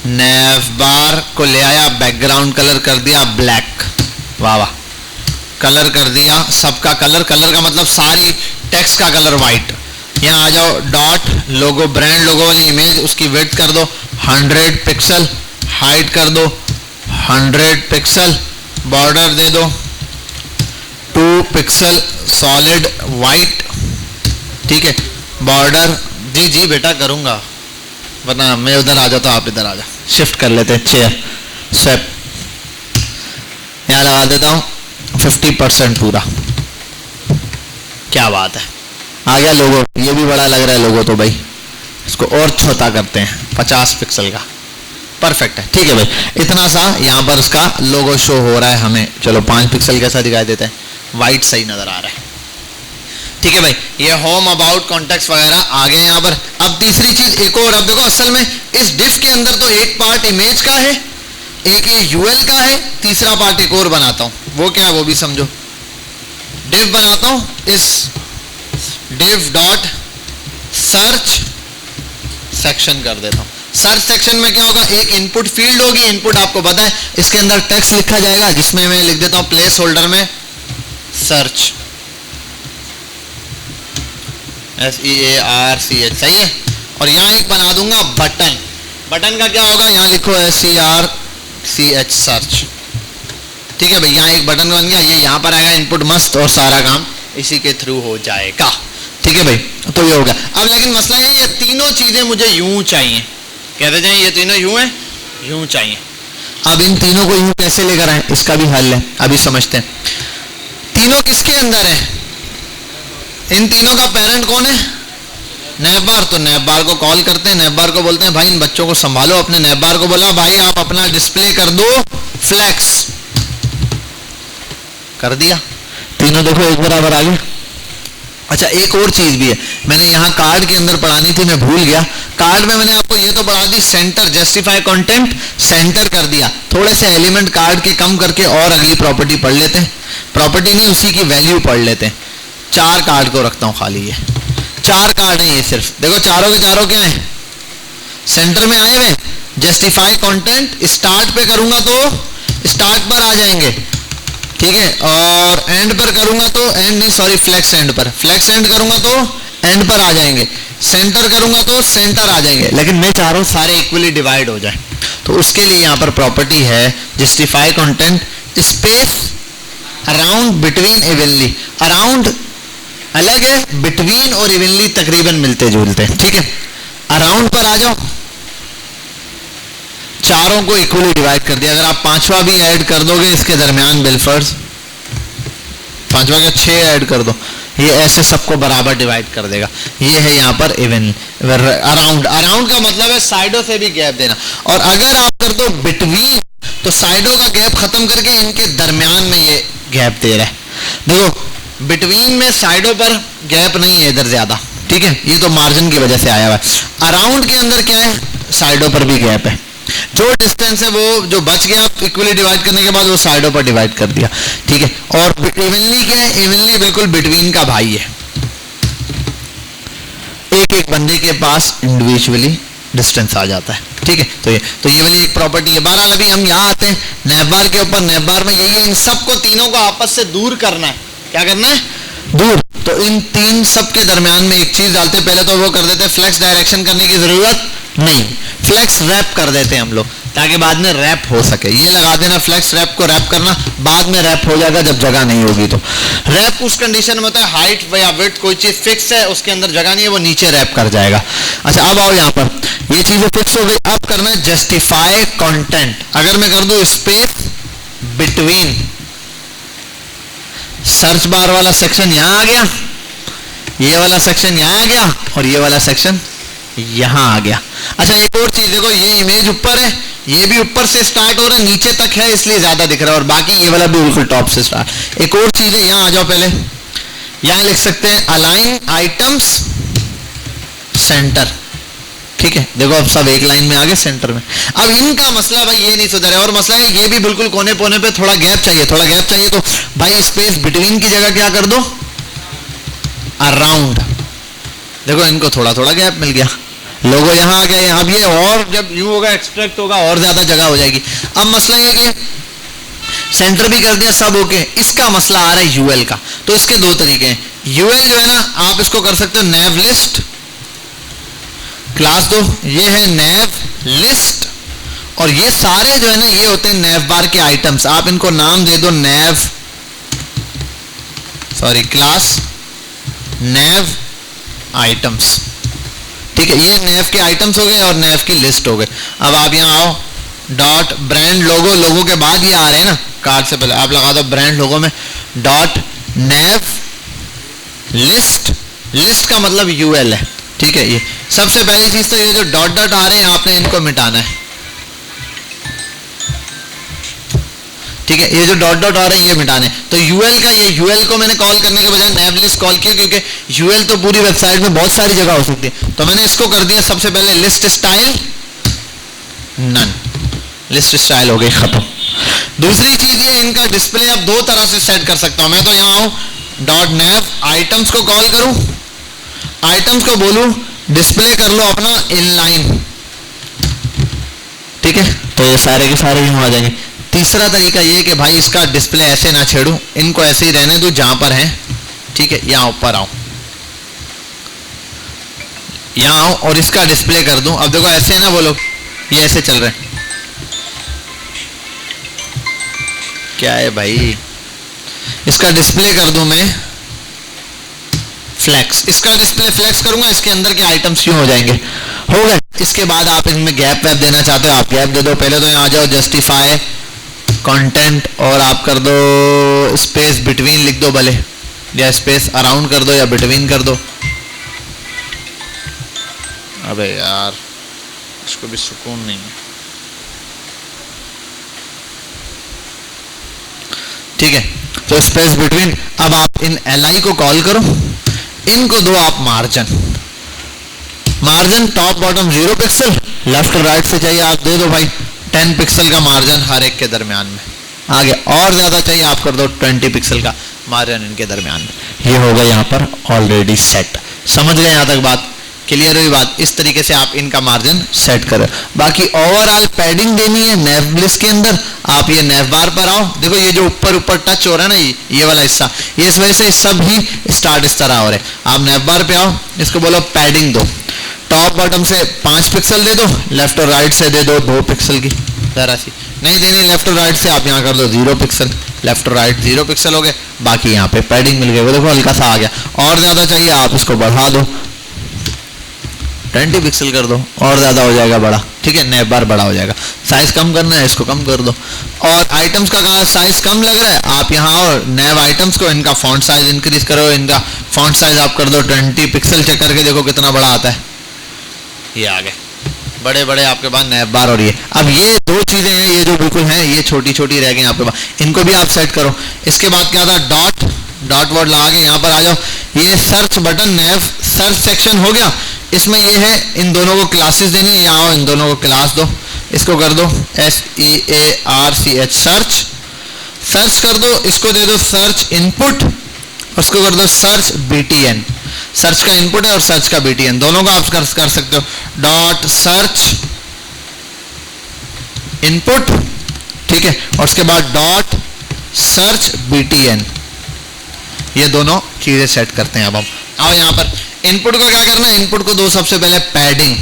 Speaker 1: नैव बार को ले आया, बैकग्राउंड कलर कर दिया ब्लैक, वाह वाह, कलर कर दिया सबका कलर, कलर का मतलब सारी टेक्स्ट का कलर वाइट। यहाँ आ जाओ डॉट लोगो, ब्रांड लोगो वाली इमेज, उसकी विड्थ कर दो 100 पिक्सल, हाइट कर दो 100 पिक्सल, बॉर्डर दे दो 2 पिक्सल सॉलिड वाइट, ठीक है। बॉर्डर जी जी बेटा करूंगा, वरना मैं उधर आ जाता, आप इधर आ जा, शिफ्ट कर लेते हैं, चेयर स्वेप, यहाँ लगा देता हूँ 50% पूरा, क्या बात है, आ गया लोगो। ये भी बड़ा लग रहा है लोगो तो भाई, इसको और छोटा करते हैं 50 पिक्सल का, परफेक्ट है, ठीक है भाई। इतना सा यहाँ पर उसका लोगो शो हो रहा है हमें, चलो 5 पिक्सल कैसा दिखाई देता है, वाइट सही नजर आ रहा है, ठीक है भाई। ये होम, अबाउट, कॉन्टेक्स्ट वगैरह आ गए यहाँ पर। अब तीसरी चीज एक और, अब देखो असल में इस डिफ के अंदर तो एक पार्ट इमेज का है, एक ये यूएल का है, तीसरा पार्ट एक और बनाता हूँ, वो क्या है वो भी समझो। डिफ बनाता हूँ, इस डिफ डॉट सर्च सेक्शन कर देता हूँ। सर्च सेक्शन में क्या होगा, एक इनपुट फील्ड होगी, इनपुट आपको पता है, इसके अंदर टेक्स्ट लिखा जाएगा, जिसमें मैं लिख देता हूँ प्लेस होल्डर में सर्च, SEARCH, सही है। और यहाँ एक बना दूंगा बटन, बटन का क्या होगा, यहाँ लिखो SERCH सर्च, ठीक है भाई। यहाँ एक बटन बन गया, ये यहाँ पर आएगा इनपुट, मस्त, और सारा काम इसी के थ्रू हो जाएगा, ठीक है भाई। तो ये हो गया। अब लेकिन मसला है, ये तीनों चीजें मुझे यूं चाहिए, कहते जाए ये तीनों यूं है, यूं चाहिए। अब इन तीनों को यूं कैसे लेकर आए, इसका भी हल है, अभी समझते हैं। तीनों किसके अंदर है, इन तीनों का पेरेंट कौन है, नैवबार। तो नैवबार को कॉल करते हैं, नैवबार को बोलते हैं भाई इन बच्चों को संभालो, अपने नैवबार को बोला भाई आप अपना डिस्प्ले कर दो फ्लैक्स, कर दिया, तीनों देखो एक बराबर आ गए। अच्छा एक और चीज भी है, मैंने यहाँ कार्ड के अंदर पढ़ानी थी, मैं भूल गया। कार्ड में मैंने आपको ये तो पढ़ा दी, सेंटर, जस्टिफाई कंटेंट, सेंटर कर दिया। थोड़े से एलिमेंट कार्ड के कम करके और अगली प्रॉपर्टी पढ़ लेते हैं, प्रॉपर्टी नहीं उसी की वैल्यू पढ़ लेते हैं। 4 कार्ड को रखता हूँ खाली, ये 4 कार्ड हैं ये सिर्फ, देखो चारों के चारों क्या है, सेंटर में आए हुए। जस्टिफाई कंटेंट स्टार्ट पे करूंगा तो स्टार्ट पर आ जाएंगे, ठीक है, और एंड पर करूंगा तो एंड नहीं, सॉरी, फ्लेक्स एंड पर, फ्लेक्स एंड करूंगा तो एंड पर आ जाएंगे, सेंटर करूंगा तो सेंटर आ जाएंगे, लेकिन मैं चाह रहा हूं सारे इक्वली डिवाइड हो जाए। तो उसके लिए यहां पर प्रॉपर्टी है justify content space around between evenly. Around अलग है, बिटवीन और इवनली तकरीबन मिलते जुलते, ठीक है। अराउंड पर आ जाओ, चारों को इक्वली डिवाइड कर दिया। अगर आप पांचवा भी ऐड कर दोगे इसके दरमियान बिलफर्स, पांचवा का 6 ऐड कर दो, ये ऐसे सबको बराबर डिवाइड कर देगा। ये है यहाँ पर इवन अराउंड। अराउंड का मतलब है साइडों से भी गैप देना, और अगर आप कर दो बिटवीन तो साइडों का गैप खत्म करके इनके दरमियान में ये गैप दे रहा है। देखो बिटवीन में साइडों पर गैप नहीं है इधर ज्यादा, ठीक है, ये तो मार्जिन की वजह से आया हुआ है। अराउंड के अंदर क्या है, साइडों पर भी गैप है। जो डिस्टेंस है वो जो बच गया इक्वली डिवाइड करने के बाद वो साइडों पर डिवाइड कर दिया, ठीक है। और इवनली क्या है, इवनली बिल्कुल बिटवीन का भाई है, एक एक बंदे के पास इंडिविजुअली डिस्टेंस आ जाता है, ठीक है। तो ये वाली एक प्रॉपर्टी है। बहरहाल अभी हम यहाँ आते हैं नैप बार के ऊपर। नैप बार में यही है, इन सबको तीनों को आपस से दूर करना है। क्या करना है, दूर। तो इन तीन सब के दरमियान में एक चीज डालते हैं, पहले तो वो कर देते हैं, फ्लेक्स डायरेक्शन करने की जरूरत नहीं, फ्लेक्स रैप कर देते हैं हम लोग, ताकि बाद में रैप हो सके। ये लगा देना, फ्लेक्स रैप को रैप करना, बाद में रैप हो जाएगा जब जगह नहीं होगी। तो रैप उस कंडीशन में होता है हाइट या विड्थ कोई चीज फिक्स है, उसके अंदर जगह नहीं है, वो नीचे रैप कर जाएगा। अच्छा अब आओ यहाँ पर, ये चीजें फिक्स हो गई। अब करना है जस्टिफाई कंटेंट। अगर मैं कर दूं स्पेस बिटवीन, सर्च बार वाला सेक्शन यहां आ गया, ये वाला सेक्शन यहां आ गया, और ये वाला सेक्शन यहां आ गया। अच्छा एक और चीज देखो, ये इमेज ऊपर है, ये भी ऊपर से स्टार्ट हो रहा है, नीचे तक है इसलिए ज्यादा दिख रहा है, और बाकी ये वाला भी बिल्कुल टॉप से स्टार्ट। एक और चीज है, यहां आ जाओ पहले, यहां लिख सकते हैं अलाइन आइटम्स सेंटर, ठीक है। देखो अब सब एक लाइन में आ गए सेंटर में। अब इनका मसला भाई ये नहीं सुधर है, और मसला है ये भी बिल्कुल कोने कोने पे थोड़ा गैप चाहिए, थोड़ा गैप चाहिए। तो भाई स्पेस बिटवीन की जगह क्या कर दो, अराउंड। देखो इनको थोड़ा थोड़ा गैप मिल गया, लोगो यहाँ आ गया, यहाँ भी है, और जब यूं होगा एक्सट्रैक्ट होगा और ज्यादा जगह हो जाएगी। अब मसला ये कि सेंटर भी कर दिया, सब ओके। इसका मसला आ रहा है यूएल का। तो इसके दो तरीके हैं। यूएल जो है ना, आप इसको कर सकते हो नैव लिस्ट क्लास दो, ये है नैव लिस्ट, और ये सारे जो है ना ये होते हैं नैव बार के आइटम्स। आप इनको नाम दे दो नैव, सॉरी क्लास नैव आइटम्स, ठीक है। ये नैव के आइटम्स हो गए और नैव की लिस्ट हो गए। अब आप यहाँ आओ, डॉट ब्रांड लोगो, लोगो के बाद ये आ रहे हैं ना, कार्ड से पहले आप लगा दो ब्रांड लोगो में डॉट नैव लिस्ट। लिस्ट का मतलब यूएल है, ठीक है। ये सबसे पहली चीज तो ये जो डॉट डॉट आ रहे हैं आपने इनको मिटाना है, ठीक है। ये जो डॉट डॉट आ रहे हैं ये मिटाने। तो यूएल का, ये यूएल को मैंने कॉल करने के बजाय नैव लिस्ट कॉल किया, क्योंकि यूएल तो पूरी वेबसाइट में बहुत सारी जगह हो सकती है। तो मैंने इसको कर दिया सबसे पहले list style none, list style हो गई खत्म। दूसरी चीज ये इनका डिस्प्ले अब दो तरह से सेट कर सकता हूं मैं। तो यहां आऊं, डॉट नैव आइटम्स को कॉल करूं, आइटम्स को बोलूं डिस्प्ले कर लो अपना इनलाइन, ठीक है। तो ये सारे के सारे यहां आ जाएंगे। तीसरा तरीका ये कि भाई इसका डिस्प्ले ऐसे ना छेड़ूं, इनको ऐसे ही रहने दो जहां पर हैं, ठीक है। यहां ऊपर आओ, यहां आओ और इसका डिस्प्ले कर दूं। अब देखो ऐसे ना बोलो, ये ऐसे चल रहे हैं, क्या है भाई, इसका डिस्प्ले कर दूं मैं फ्लैक्स, इसका डिस्प्ले फ्लैक्स करूंगा, इसके अंदर के आइटम्स यूं हो जाएंगे, हो गए। इसके बाद आप इनमें गैप वैप देना चाहते हो आप गैप दे दो। पहले तो यहाँ आ जाओ जस्टिफाई कंटेंट, और आप कर दो स्पेस बिटवीन लिख दो भले, या स्पेस अराउंड कर दो, या बिटवीन कर दो। अबे यार इसको भी सुकून नहीं है, ठीक है। तो स्पेस बिटवीन। अब आप इन एलआई को कॉल करो, इनको दो आप margin, margin top bottom 0 pixel, left right से चाहिए आप दे दो भाई 10 पिक्सल का मार्जिन हर एक के दरमियान में। आगे और ज्यादा चाहिए आप कर दो 20 पिक्सल का मार्जिन इनके दरमियान में। ये होगा यहाँ पर ऑलरेडी सेट। समझ गए यहाँ तक बात? क्लियर हुई बात? इस तरीके से आप इनका मार्जिन सेट करें। बाकी ओवरऑल पैडिंग देनी है नेव ब्लिस के अंदर। आप ये नेव बार पर आओ, देखो ये जो ऊपर ऊपर टच हो रहा है ना, ये वाला हिस्सा, ये इस वजह से सब ही स्टार्ट इस तरह हो रहे हैं। आप नेव बार पे आओ, इसको बोलो पैडिंग दो, टॉप बॉटम से 5 पिक्सल दे दो, लेफ्ट और राइट से दे दो 2 पिक्सल की, जरा सी नहीं देनी लेफ्ट और राइट से, आप यहाँ कर दो 0 पिक्सल, लेफ्ट और राइट 0 पिक्सल हो गए, बाकी यहाँ पे पैडिंग मिल गई। वो देखो हल्का सा आ गया। और ज्यादा चाहिए आप इसको बढ़ा दो, 20 पिक्सल कर दो, और ज्यादा हो जाएगा बड़ा, ठीक है, नेव बार बड़ा हो जाएगा। साइज कम करना है, इसको कम कर दो। और आइटम्स का कहा साइज कम लग रहा है, आप यहाँ और नेव आइटम्स को इनका फॉन्ट साइज इंक्रीज करो, इनका फॉन्ट साइज आप कर दो 20 पिक्सल, चेक करके देखो कितना बड़ा आता है। ये आ गए बड़े बड़े आपके पास नेव बार। और ये अब ये दो चीजें हैं, ये जो बिल्कुल हैं ये छोटी छोटी रह गई आपके पास, इनको भी आप सेट करो। इसके बाद क्या था, डॉट वर्ड लगा के यहाँ पर आ जाओ। ये सर्च बटन नेव सर्च सेक्शन हो गया, इसमें ये है इन दोनों को क्लासेस देनी है, यहाँ इन दोनों को क्लास दो, इसको कर दो SEARCH सर्च कर दो, इसको दे दो सर्च इनपुट, उसको कर दो सर्च BTN। सर्च का इनपुट है और सर्च का BTN दोनों को आप कर सकते हो। डॉट सर्च इनपुट, ठीक है, और उसके बाद डॉट सर्च BTN, ये दोनों चीजें सेट करते हैं। अब हम आओ यहाँ पर इनपुट को क्या करना है, इनपुट को दो सबसे पहले पैडिंग।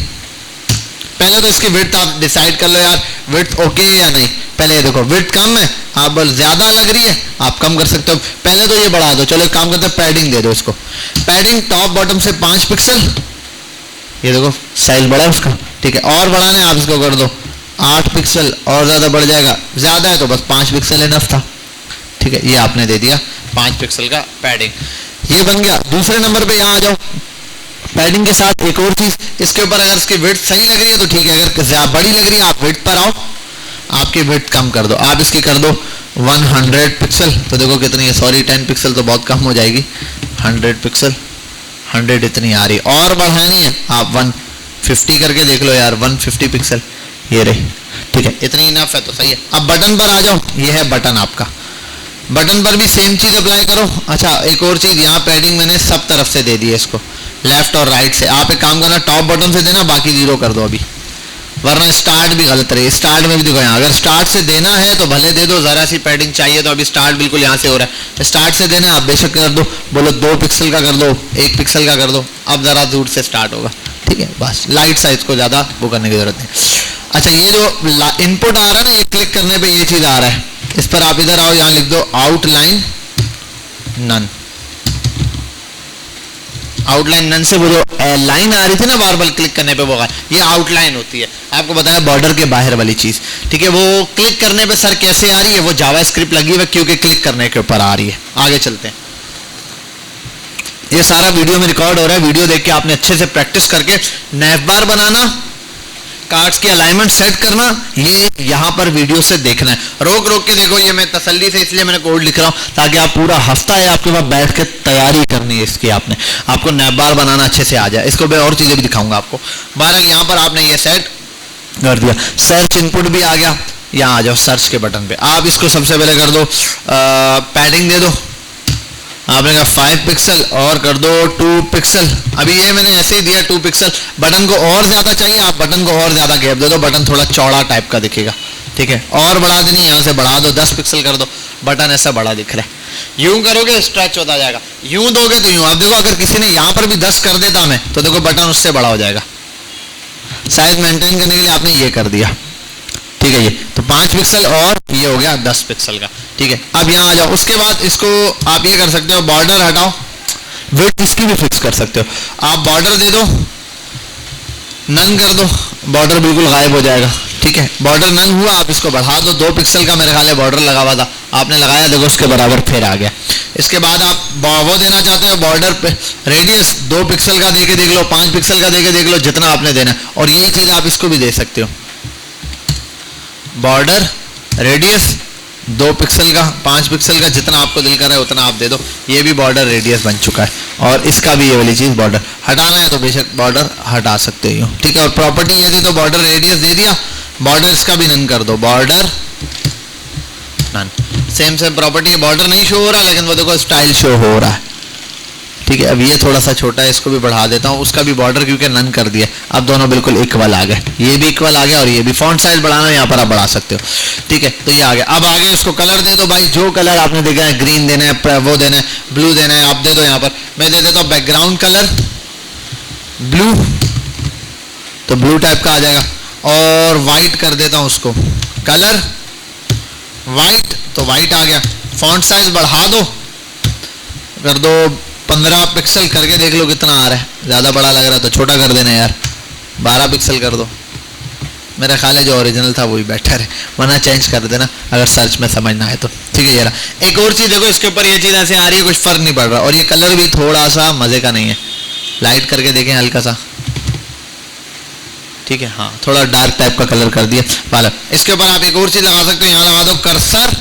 Speaker 1: पहले तो इसकी विड्थ आप डिसाइड कर लो यार, विड्थ ओके या नहीं। पहले देखो विड्थ कम है, आप ज्यादा लग रही है, आप कम कर सकते हो। पहले तो ये बढ़ा दो, चलो एक काम करते हैं पैडिंग दे दो इसको। पैडिंग टॉप बॉटम से 5 पिक्सल, ये देखो साइज बड़ा है उसका, ठीक है। और बढ़ाना है आप इसको कर दो 8 पिक्सल, और ज्यादा बढ़ जाएगा, ज्यादा है तो बस 5 पिक्सल इनफ था, ठीक है। ये आपने दे दिया 5 पिक्सल का पैडिंग, ये बन गया। दूसरे नंबर पे यहाँ आ जाओ, पैडिंग के साथ एक और चीज, इसके ऊपर अगर इसकी विड्थ सही लग रही है तो ठीक है, अगर ज्यादा बड़ी लग रही है आप विड्थ पर आओ, आपकी विड्थ कम कर दो, आप इसकी कर दो 100 पिक्सल, तो देखो कितनी है, सॉरी 10 पिक्सल तो बहुत कम हो जाएगी, 100 पिक्सल, 100 इतनी आ रही। और बढ़ानी है आप 150 करके देख लो यार, 150 पिक्सल, ये रही, ठीक है, इतनी इनफ है तो सही है। अब बटन पर आ जाओ, ये है बटन आपका, बटन पर भी सेम चीज अप्लाई करो। अच्छा एक और चीज, यहाँ पैडिंग मैंने सब तरफ से दे दी है इसको, लेफ्ट और राइट से। आप एक काम करना, टॉप बटन से देना, बाकी 0 कर दो अभी, वरना स्टार्ट भी गलत रही। स्टार्ट में भी देखो यहाँ, अगर स्टार्ट से देना है तो भले दे दो, जरा सी पैडिंग चाहिए तो अभी स्टार्ट बिल्कुल यहाँ से हो रहा है, स्टार्ट से देना आप बेशक कर दो, बोलो 2 पिक्सल का कर दो, 1 पिक्सल का कर दो, अब जरा दूर से स्टार्ट होगा, ठीक है, बस लाइट साइज को ज्यादा वो करने की जरूरत नहीं। अच्छा ये जो इनपुट आ रहा है ना, ये क्लिक करने पर ये चीज आ रहा है, इस पर आप इधर आओ, यहाँ लिख दो आउटलाइन नन। आउटलाइन नन से वो जो लाइन आ रही थी ना बार बार क्लिक करने पे, वो ये आउटलाइन होती है, आपको बताया बॉर्डर के बाहर वाली चीज, ठीक है। वो क्लिक करने पे सर कैसे आ रही है, वो जावास्क्रिप्ट लगी हुई क्योंकि क्लिक करने के ऊपर आ रही है। आगे चलते हैं, ये सारा वीडियो में रिकॉर्ड हो रहा है, वीडियो देख के आपने अच्छे से प्रैक्टिस करके नेव बार बनाना, कार्ड्स की अलाइनमेंट सेट करना, ये यहाँ पर वीडियो से देखना है, रोक रोक के देखो। ये मैं तसल्ली से इसलिए मैंने कोड लिख रहा हूँ ताकि आप पूरा हफ्ता है आपके पास बैठ के तैयारी करनी है इसकी, आपने आपको नेव बार बनाना अच्छे से आ जाए। इसको मैं और चीजें भी दिखाऊंगा आपको। बहरहाल यहाँ पर आपने ये सेट कर दिया, सर्च इनपुट भी आ गया। यहाँ आ जाओ सर्च के बटन पे, आप इसको सबसे पहले कर दो पैडिंग दे दो, आपने कहा 5 पिक्सल और कर दो 2 पिक्सल। अभी ये मैंने ऐसे ही दिया 2 पिक्सल, बटन को और ज्यादा चाहिए आप बटन को और ज्यादा गैप दे दो, बटन थोड़ा चौड़ा टाइप का दिखेगा, ठीक है। और बढ़ा देनी, यहाँ से बढ़ा दो 10 पिक्सल कर दो, बटन ऐसा बड़ा दिख रहा है। यूं करोगे स्ट्रेच होता जाएगा, यूं दोगे तो यूं। अब देखो अगर किसी ने यहाँ पर भी 10 कर देता मैं, तो देखो बटन उससे बड़ा हो जाएगा। साइज मेंटेन करने के लिए आपने ये कर दिया, ठीक है। ये तो 5 पिक्सल और ये हो गया 10 पिक्सल का, ठीक है। अब यहाँ आ जाओ, उसके बाद इसको आप ये कर सकते हो, बॉर्डर हटाओ, विड्थ इसकी भी फिक्स कर सकते हो। आप बॉर्डर दे दो, नन कर दो, बॉर्डर बिल्कुल गायब हो जाएगा, ठीक है। बॉर्डर नन हुआ, आप इसको बढ़ा दो, 2 पिक्सल का मेरे ख्याल है बॉर्डर लगा हुआ था, आपने लगाया, देखो उसके बराबर फिर आ गया। इसके बाद आप वो देना चाहते हो बॉर्डर पे रेडियस 2 पिक्सल का देके देख लो, 5 पिक्सल का देके देख लो, जितना आपने देना। और यही चीज आप इसको भी दे सकते हो, बॉर्डर रेडियस 2 पिक्सल का, 5 पिक्सल का, जितना आपको दिल कर रहा है उतना आप दे दो। ये भी बॉर्डर रेडियस बन चुका है, और इसका भी ये वाली चीज बॉर्डर हटाना है तो बेशक बॉर्डर हटा सकते हो, ठीक है। और प्रॉपर्टी ये थी तो बॉर्डर रेडियस दे दिया, बॉर्डर इसका भी नन कर दो, border none. Same property, border नहीं शो हो रहा लेकिन वो देखो स्टाइल शो हो रहा है, ठीक है। अब ये थोड़ा सा छोटा है, इसको भी बढ़ा देता हूँ, उसका भी बॉर्डर क्योंकि नन कर दिया। अब दोनों बिल्कुल इक्वल आ गए, ये भी इक्वल आ गया और ये भी। फॉन्ट साइज बढ़ाना यहाँ पर आप बढ़ा सकते हो, ठीक है। तो ये आ गया। अब आगे इसको कलर दे दो भाई, जो कलर आपने देखा है, ग्रीन देना है, वो देना है, ब्लू देना है, आप दे दो। यहाँ पर मैं दे देता हूँ बैकग्राउंड कलर ब्लू, तो ब्लू टाइप का आ जाएगा। और वाइट कर देता हूँ उसको कलर वाइट, तो वाइट आ गया। फॉन्ट साइज बढ़ा दो, कर दो 15 पिक्सल करके देख लो कितना आ रहा है। ज़्यादा बड़ा लग रहा है तो छोटा कर देना यार, 12 पिक्सल कर दो। मेरा ख्याल है जो ओरिजिनल था वही बेटर है, वरना चेंज कर देना अगर सर्च में समझना है तो, ठीक है। यार एक और चीज़ देखो, इसके ऊपर ये चीज़ ऐसे आ रही है, कुछ फर्क नहीं पड़ रहा। और ये कलर भी थोड़ा सा मज़े का नहीं है, लाइट करके देखें हल्का सा, ठीक है। हाँ, थोड़ा डार्क टाइप का कलर कर दिया वाला। इसके ऊपर आप एक और चीज़ लगा सकते हो, यहाँ लगा दो कर्सर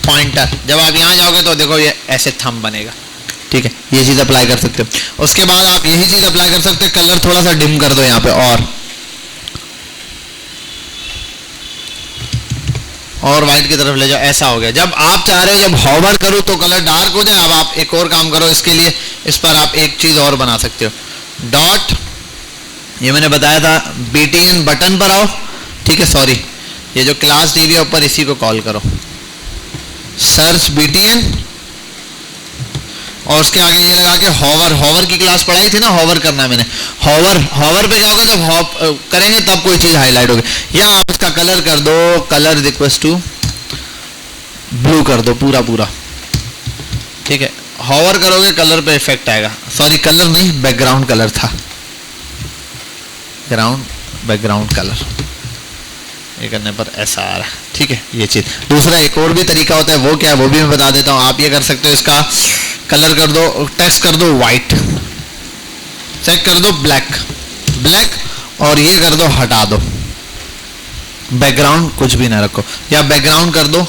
Speaker 1: पॉइंटर। जब आप यहाँ जाओगे तो देखो ये ऐसे थंब बनेगा, ठीक है। ये चीज़ अप्लाई कर सकते हो। उसके बाद आप यही चीज़ अप्लाई कर सकते हो, कलर थोड़ा सा डिम कर दो यहाँ पे, और वाइट की तरफ ले जाओ, ऐसा हो गया। जब आप चाह रहे हो जब हॉवर करो तो कलर डार्क हो जाए। अब आप एक और काम करो इसके लिए, इस पर आप एक चीज़ और बना सकते हो, डॉट, ये मैंने बताया था BTN बटन पर आओ, ठीक है। सॉरी, ये जो क्लास डी है ऊपर, इसी को कॉल करो, सर्च BTN, और उसके आगे ये लगा के हॉवर की क्लास पढ़ाई थी ना, हॉवर करना है मैंने। हॉवर पे क्या होगा, जब हॉप करेंगे तब कोई चीज़ हाईलाइट होगी। या आप इसका कलर कर दो, कलर इक्वल्स टू ब्लू कर दो पूरा, ठीक है। हॉवर करोगे कलर पे इफेक्ट आएगा, सॉरी कलर नहीं, बैकग्राउंड कलर था, बैकग्राउंड कलर, ये करने पर ऐसा आ रहा है, ठीक है। ये चीज़। दूसरा एक और भी तरीका होता है, वो क्या है वो भी मैं बता देता हूँ। आप ये कर सकते हो, इसका कलर कर दो, टेक्स्ट कर दो वाइट, चेक कर दो ब्लैक, और ये कर दो हटा दो, बैकग्राउंड कुछ भी ना रखो, या बैकग्राउंड कर दो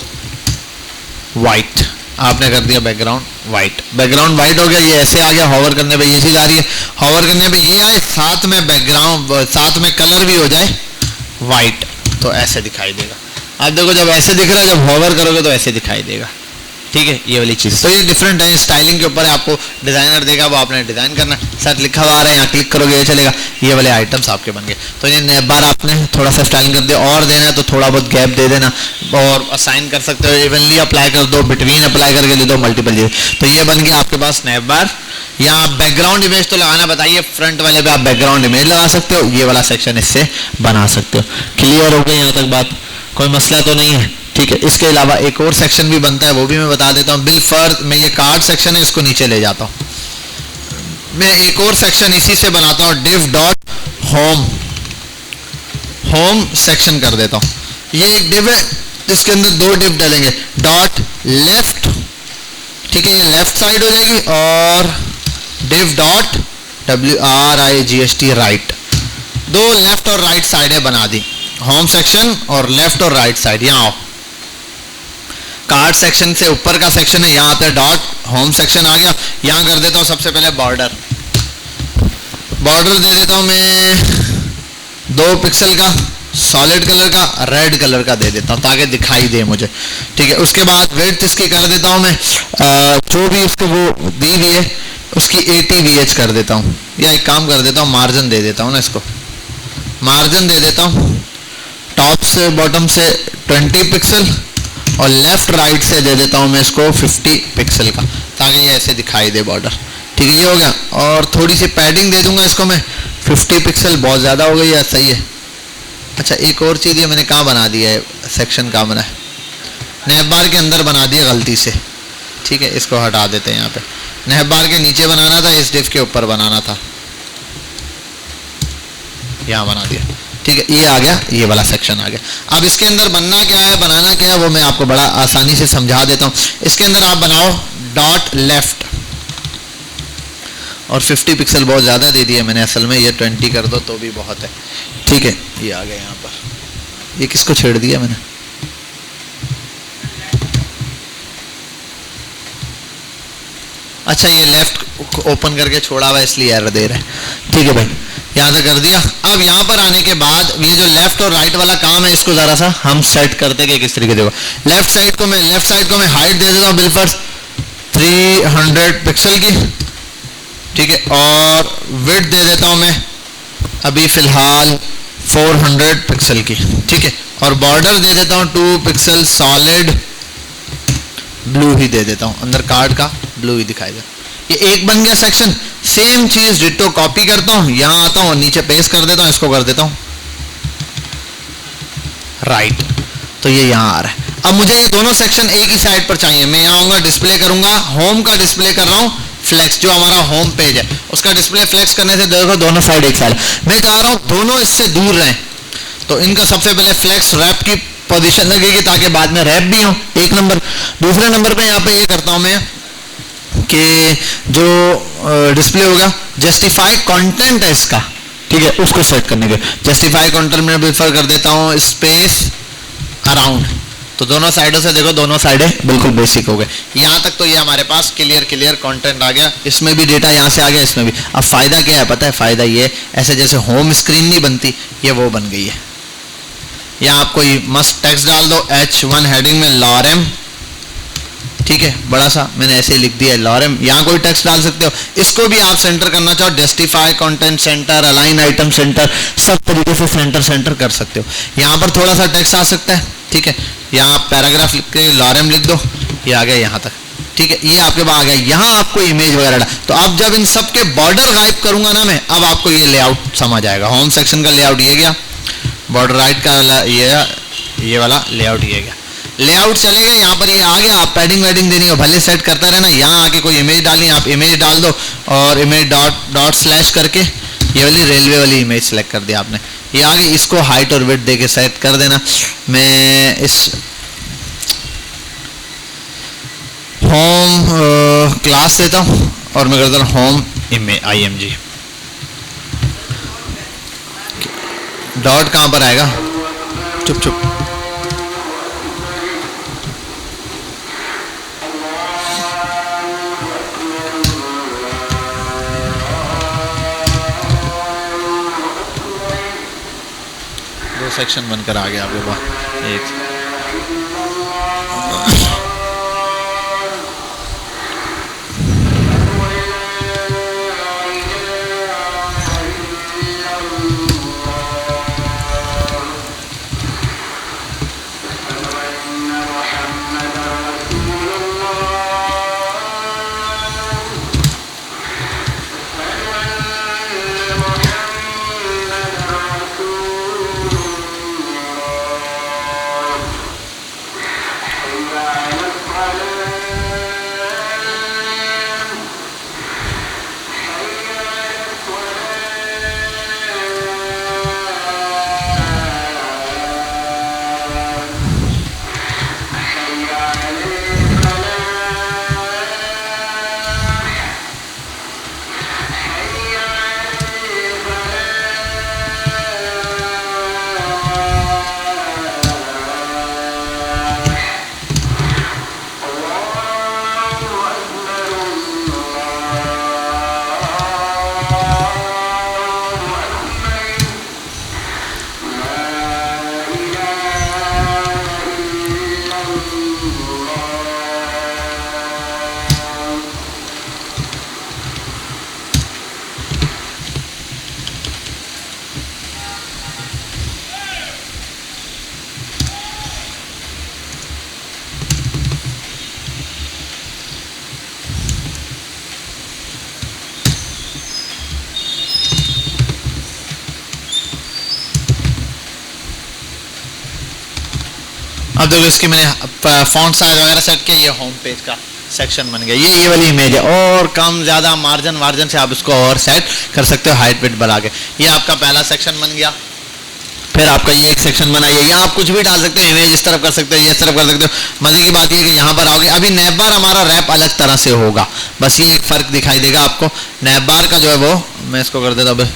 Speaker 1: वाइट। आपने कर दिया बैकग्राउंड वाइट हो गया। ये ऐसे आ गया, हॉवर करने पे ये चीज़ आ रही है, हॉवर करने पे ये आए, साथ में बैकग्राउंड, साथ में कलर भी हो जाए वाइट, तो ऐसे दिखाई देगा। आप देखो जब ऐसे दिख रहा है, जब हॉवर करोगे तो ऐसे दिखाई देगा, ठीक है। ये वाली चीज़ तो ये डिफरेंट है, स्टाइलिंग के ऊपर है, आपको डिज़ाइनर देगा वो आपने डिज़ाइन करना। सर्च लिखा हुआ आ रहा है, यहाँ क्लिक करोगे ये चलेगा, ये वाले आइटम्स आपके बन गए। तो ये नए बार आपने थोड़ा सा स्टाइलिंग कर दिया, और देना है तो थोड़ा बहुत गैप दे देना, और असाइन कर सकते हो, इवनली अप्लाई कर दो, बिटवीन अप्लाई करके दे दो, मल्टीपल चीज़। तो ये बन गया आपके पास स्नैप बार। या आप बैकग्राउंड इमेज तो लगाना बताइए, फ्रंट वाले पे आप बैकग्राउंड इमेज लगा सकते हो, ये वाला सेक्शन इससे बना सकते हो। क्लियर हो गई यहाँ तक बात, कोई मसला तो नहीं है, ठीक है। इसके अलावा एक और सेक्शन भी बनता है, वो भी मैं बता देता हूँ। बिल फर्ज में ये कार्ड सेक्शन है, इसको नीचे ले जाता हूँ मैं। एक और सेक्शन इसी से बनाता हूँ, div डॉट होम सेक्शन कर देता हूँ। ये एक div है जिसके अंदर 2 div डालेंगे, डॉट लेफ्ट, ठीक है, ये लेफ्ट साइड हो जाएगी, और div dot WRIGHT right. 2 left और राइट साइडें बना दी, होम सेक्शन और लेफ्ट और राइट साइड। यहाँ आओ, कार्ड सेक्शन से ऊपर का सेक्शन है, यहाँ पे डॉट होम सेक्शन आ गया। यहाँ कर देता हूँ सबसे पहले बॉर्डर दे देता हूँ मैं 2 पिक्सल का, सॉलिड कलर का, रेड कलर का दे देता हूँ ताकि दिखाई दे मुझे, ठीक है। उसके बाद विड्थ इसकी कर देता हूँ मैं, जो भी उसको वो दी हुई है उसकी 80 VH कर देता हूँ। या एक काम कर देता हूँ, मार्जिन दे देता हूँ ना, इसको मार्जिन दे देता हूँ टॉप से बॉटम से 20 पिक्सल, और लेफ्ट राइट से दे देता हूँ मैं इसको 50 पिक्सल का, ताकि ये ऐसे दिखाई दे बॉर्डर, ठीक है। ये हो गया। और थोड़ी सी पैडिंग दे दूंगा इसको मैं, 50 पिक्सल बहुत ज़्यादा हो गई है, सही है। अच्छा एक और चीज़, ये मैंने कहाँ बना दिया है, सेक्शन कहाँ बना है, नैप बार के अंदर बना दिया गलती से, ठीक है। इसको हटा देते हैं, यहाँ पे नैप बार के नीचे बनाना था, इस डिव के ऊपर बनाना था, यहाँ बना दिया, ठीक है। ये आ गया, ये वाला सेक्शन आ गया। अब इसके अंदर बनना क्या है, बनाना क्या है, वो मैं आपको बड़ा आसानी से समझा देता हूँ। इसके अंदर आप बनाओ डॉट लेफ्ट, और 50 पिक्सल बहुत ज़्यादा दे दिया मैंने, असल में ये 20 कर दो तो भी बहुत है, ठीक है। ये आ गया यहाँ पर, ये किसको छेड़ दिया मैंने, अच्छा ये लेफ्ट ओपन करके छोड़ा हुआ इसलिए एरर दे रहा है, ठीक है भाई। यहाँ तक कर दिया। अब यहाँ पर आने के बाद ये जो लेफ्ट और राइट वाला काम है, इसको ज़रा सा हम सेट करते हैं कि किस तरीके से। लेफ्ट साइड को मैं हाइट दे देता हूँ बिलफर्स 300 पिक्सल की, ठीक है, और विड्थ दे देता हूं मैं अभी फिलहाल 400 पिक्सल की, ठीक है, और बॉर्डर दे देता हूं 2 पिक्सल सॉलिड ब्लू ही दे देता हूं, अंदर कार्ड का ब्लू ही दिखाई दे। ये एक बन गया सेक्शन। सेम चीज डिटो कॉपी करता हूं, यहां आता हूं, नीचे पेस्ट कर देता हूं, इसको कर देता हूं राइट, तो ये यहां आ रहा है। अब मुझे ये दोनों सेक्शन एक ही साइड पर चाहिए। मैं यहां आऊंगा, डिस्प्ले करूंगा, होम का डिस्प्ले कर रहा हूं, फ्लेक्स जो हमारा होम पेज है उसका डिस्प्ले फ्लेक्स करने से देखो दोनों साइड एक साइड। मैं चाह रहा हूं दोनों इससे दूर रहें, तो इनका सबसे पहले फ्लेक्स रैप की पोजीशन लगेगी ताकि बाद में रैप भी हो, एक नंबर। दूसरे नंबर पे यहाँ पे ये करता हूं मैं कि जो डिस्प्ले होगा जस्टिफाई कंटेंट है इसका, ठीक है, उसको सेट करने के जस्टिफाई कंटेंट में प्रेफर कर देता हूं स्पेस अराउंड, तो दोनों साइडों से देखो दोनों साइडें बिल्कुल बेसिक हो गए। यहां तक तो ये हमारे पास क्लियर कंटेंट आ गया, इसमें भी डेटा यहां से आ गया, इसमें भी। अब फायदा क्या है पता है? फायदा ये ऐसे जैसे होम स्क्रीन नहीं बनती, ये वो बन गई है। यहां आप कोई मस्त टेक्स्ट डाल दो, H1 हेडिंग में लॉरेम, ठीक है, बड़ा सा मैंने ऐसे ही लिख दिया लॉरेम, यहां कोई टेक्स्ट डाल सकते हो। इसको भी आप सेंटर करना चाहो, justify content centre, align item centre, सब तरीके से सेंटर कर सकते हो। यहां पर थोड़ा सा टेक्स्ट आ सकता है, ठीक है, यहाँ आप पैराग्राफ लिख के लॉरेम लिख दो, ये आ गया यहाँ तक, ठीक है, ये आपके पास आ गया। यहाँ आपको इमेज वगैरह, तो अब जब इन सब के बॉर्डर गायब करूंगा ना मैं, अब आपको ये लेआउट समझ आएगा। होम सेक्शन का लेआउट ये गया, बॉर्डर राइट का ये वाला लेआउट ये गया, लेआउट चले गए। यहाँ पर ये आ गया, आप पैडिंग वेडिंग देनी हो भले सेट करता रहना। यहाँ आके कोई इमेज डालनी, आप इमेज डाल दो और इमेज डॉट स्लैश करके ये वाली रेलवे वाली इमेज सेलेक्ट कर दिया आपने, ये आगे। इसको हाइट और विड्थ देके सेट कर देना। मैं इस होम क्लास देता हूँ और मैं करता हूँ होम img। डॉट कहाँ पर आएगा? चुप चुप, दो सेक्शन बनकर आ गया आपके पास एक। अब देखो इसकी मैंने फॉन्ट साइज वगैरह सेट किया, ये होम पेज का सेक्शन बन गया। ये वाली इमेज है, और कम ज़्यादा मार्जिन से आप इसको और सेट कर सकते हो हाइट विड्थ बढ़ा के। ये आपका पहला सेक्शन बन गया। फिर आपका ये एक सेक्शन बनाइए, यहाँ आप कुछ भी डाल सकते हो, इमेज इस तरफ कर सकते हो, ये इस तरफ कर सकते हो। मजे की बात ये कि यहाँ पर आओगे, अभी नैप बार हमारा रैप अलग तरह से होगा, बस ये एक फर्क दिखाई देगा आपको। नैप बार का जो है वो मैं इसको कर देता हूँ,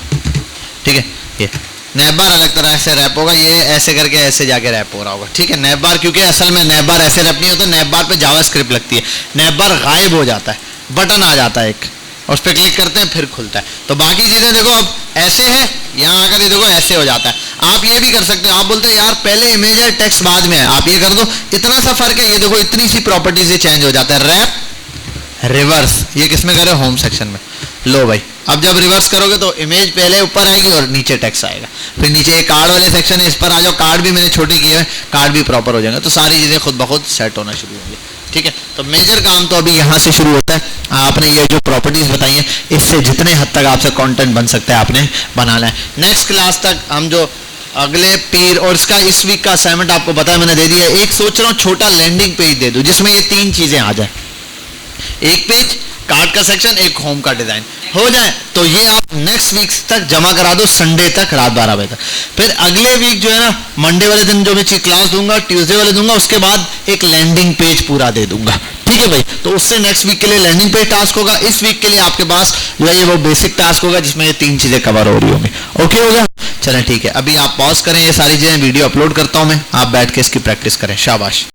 Speaker 1: ठीक है, ये नैप बार अलग तरह से रैप होगा, ये ऐसे करके ऐसे जाके रैप हो रहा होगा, ठीक है। नैप बार क्योंकि असल में नैप बार ऐसे रैप नहीं होता, नैप बार पे जावास्क्रिप्ट लगती है, नैप बार गायब हो जाता है, बटन आ जाता है एक, उस पर क्लिक करते हैं फिर खुलता है। तो बाकी चीज़ें देखो अब ऐसे है, यहाँ आकर ये देखो ऐसे हो जाता है। आप ये भी कर सकते हो, आप बोलते हो यार पहले इमेज है टेक्स्ट बाद में है, आप ये कर दो, इतना सा फर्क है, ये देखो इतनी सी प्रॉपर्टी से चेंज हो जाता है। रैप रिवर्स, ये किस में करे? होम सेक्शन में। लो भाई, अब जब रिवर्स करोगे तो इमेज पहले ऊपर आएगी और नीचे टेक्स्ट आएगा। फिर नीचे एक कार्ड वाले सेक्शन है, इस पर आ जाओ, कार्ड भी मैंने छोटे किए हैं, कार्ड भी प्रॉपर हो जाएंगे, तो सारी चीज़ें खुद ब खुद सेट होना शुरू होंगी। ठीक है, तो मेजर काम तो अभी यहाँ से शुरू होता है। आपने ये जो प्रॉपर्टीज बताई हैं, इससे जितने हद तक आपसे कंटेंट बन सकता है आपने बनाना है। नेक्स्ट क्लास तक हम जो अगले पीर, और इसका इस वीक का असाइनमेंट आपको पता है मैंने दे दिया। एक सोच रहा हूँ छोटा लैंडिंग पेज दे दूँ जिसमें ये 3 चीजें आ जाए, एक पेज, कार्ड का सेक्शन, एक होम का डिजाइन हो जाए, तो ये आप नेक्स्ट वीक तक जमा करा दो, संडे तक रात 12 बजे तक। फिर अगले वीक जो है ना, मंडे वाले दिन जो मैं क्लास दूंगा, ट्यूसडे वाले दूंगा, उसके बाद एक लैंडिंग पेज पूरा दे दूंगा। ठीक है भाई, तो उससे नेक्स्ट वीक के लिए लैंडिंग पेज टास्क होगा, इस वीक के लिए आपके पास जो है ये वो बेसिक टास्क होगा जिसमें ये 3 चीजें कवर हो रही होंगी। ओके हो गया, चलें ठीक है, अभी आप पॉज करें, ये सारी चीजें वीडियो अपलोड करता हूं मैं, आप बैठ के इसकी प्रैक्टिस करें। शाबाश।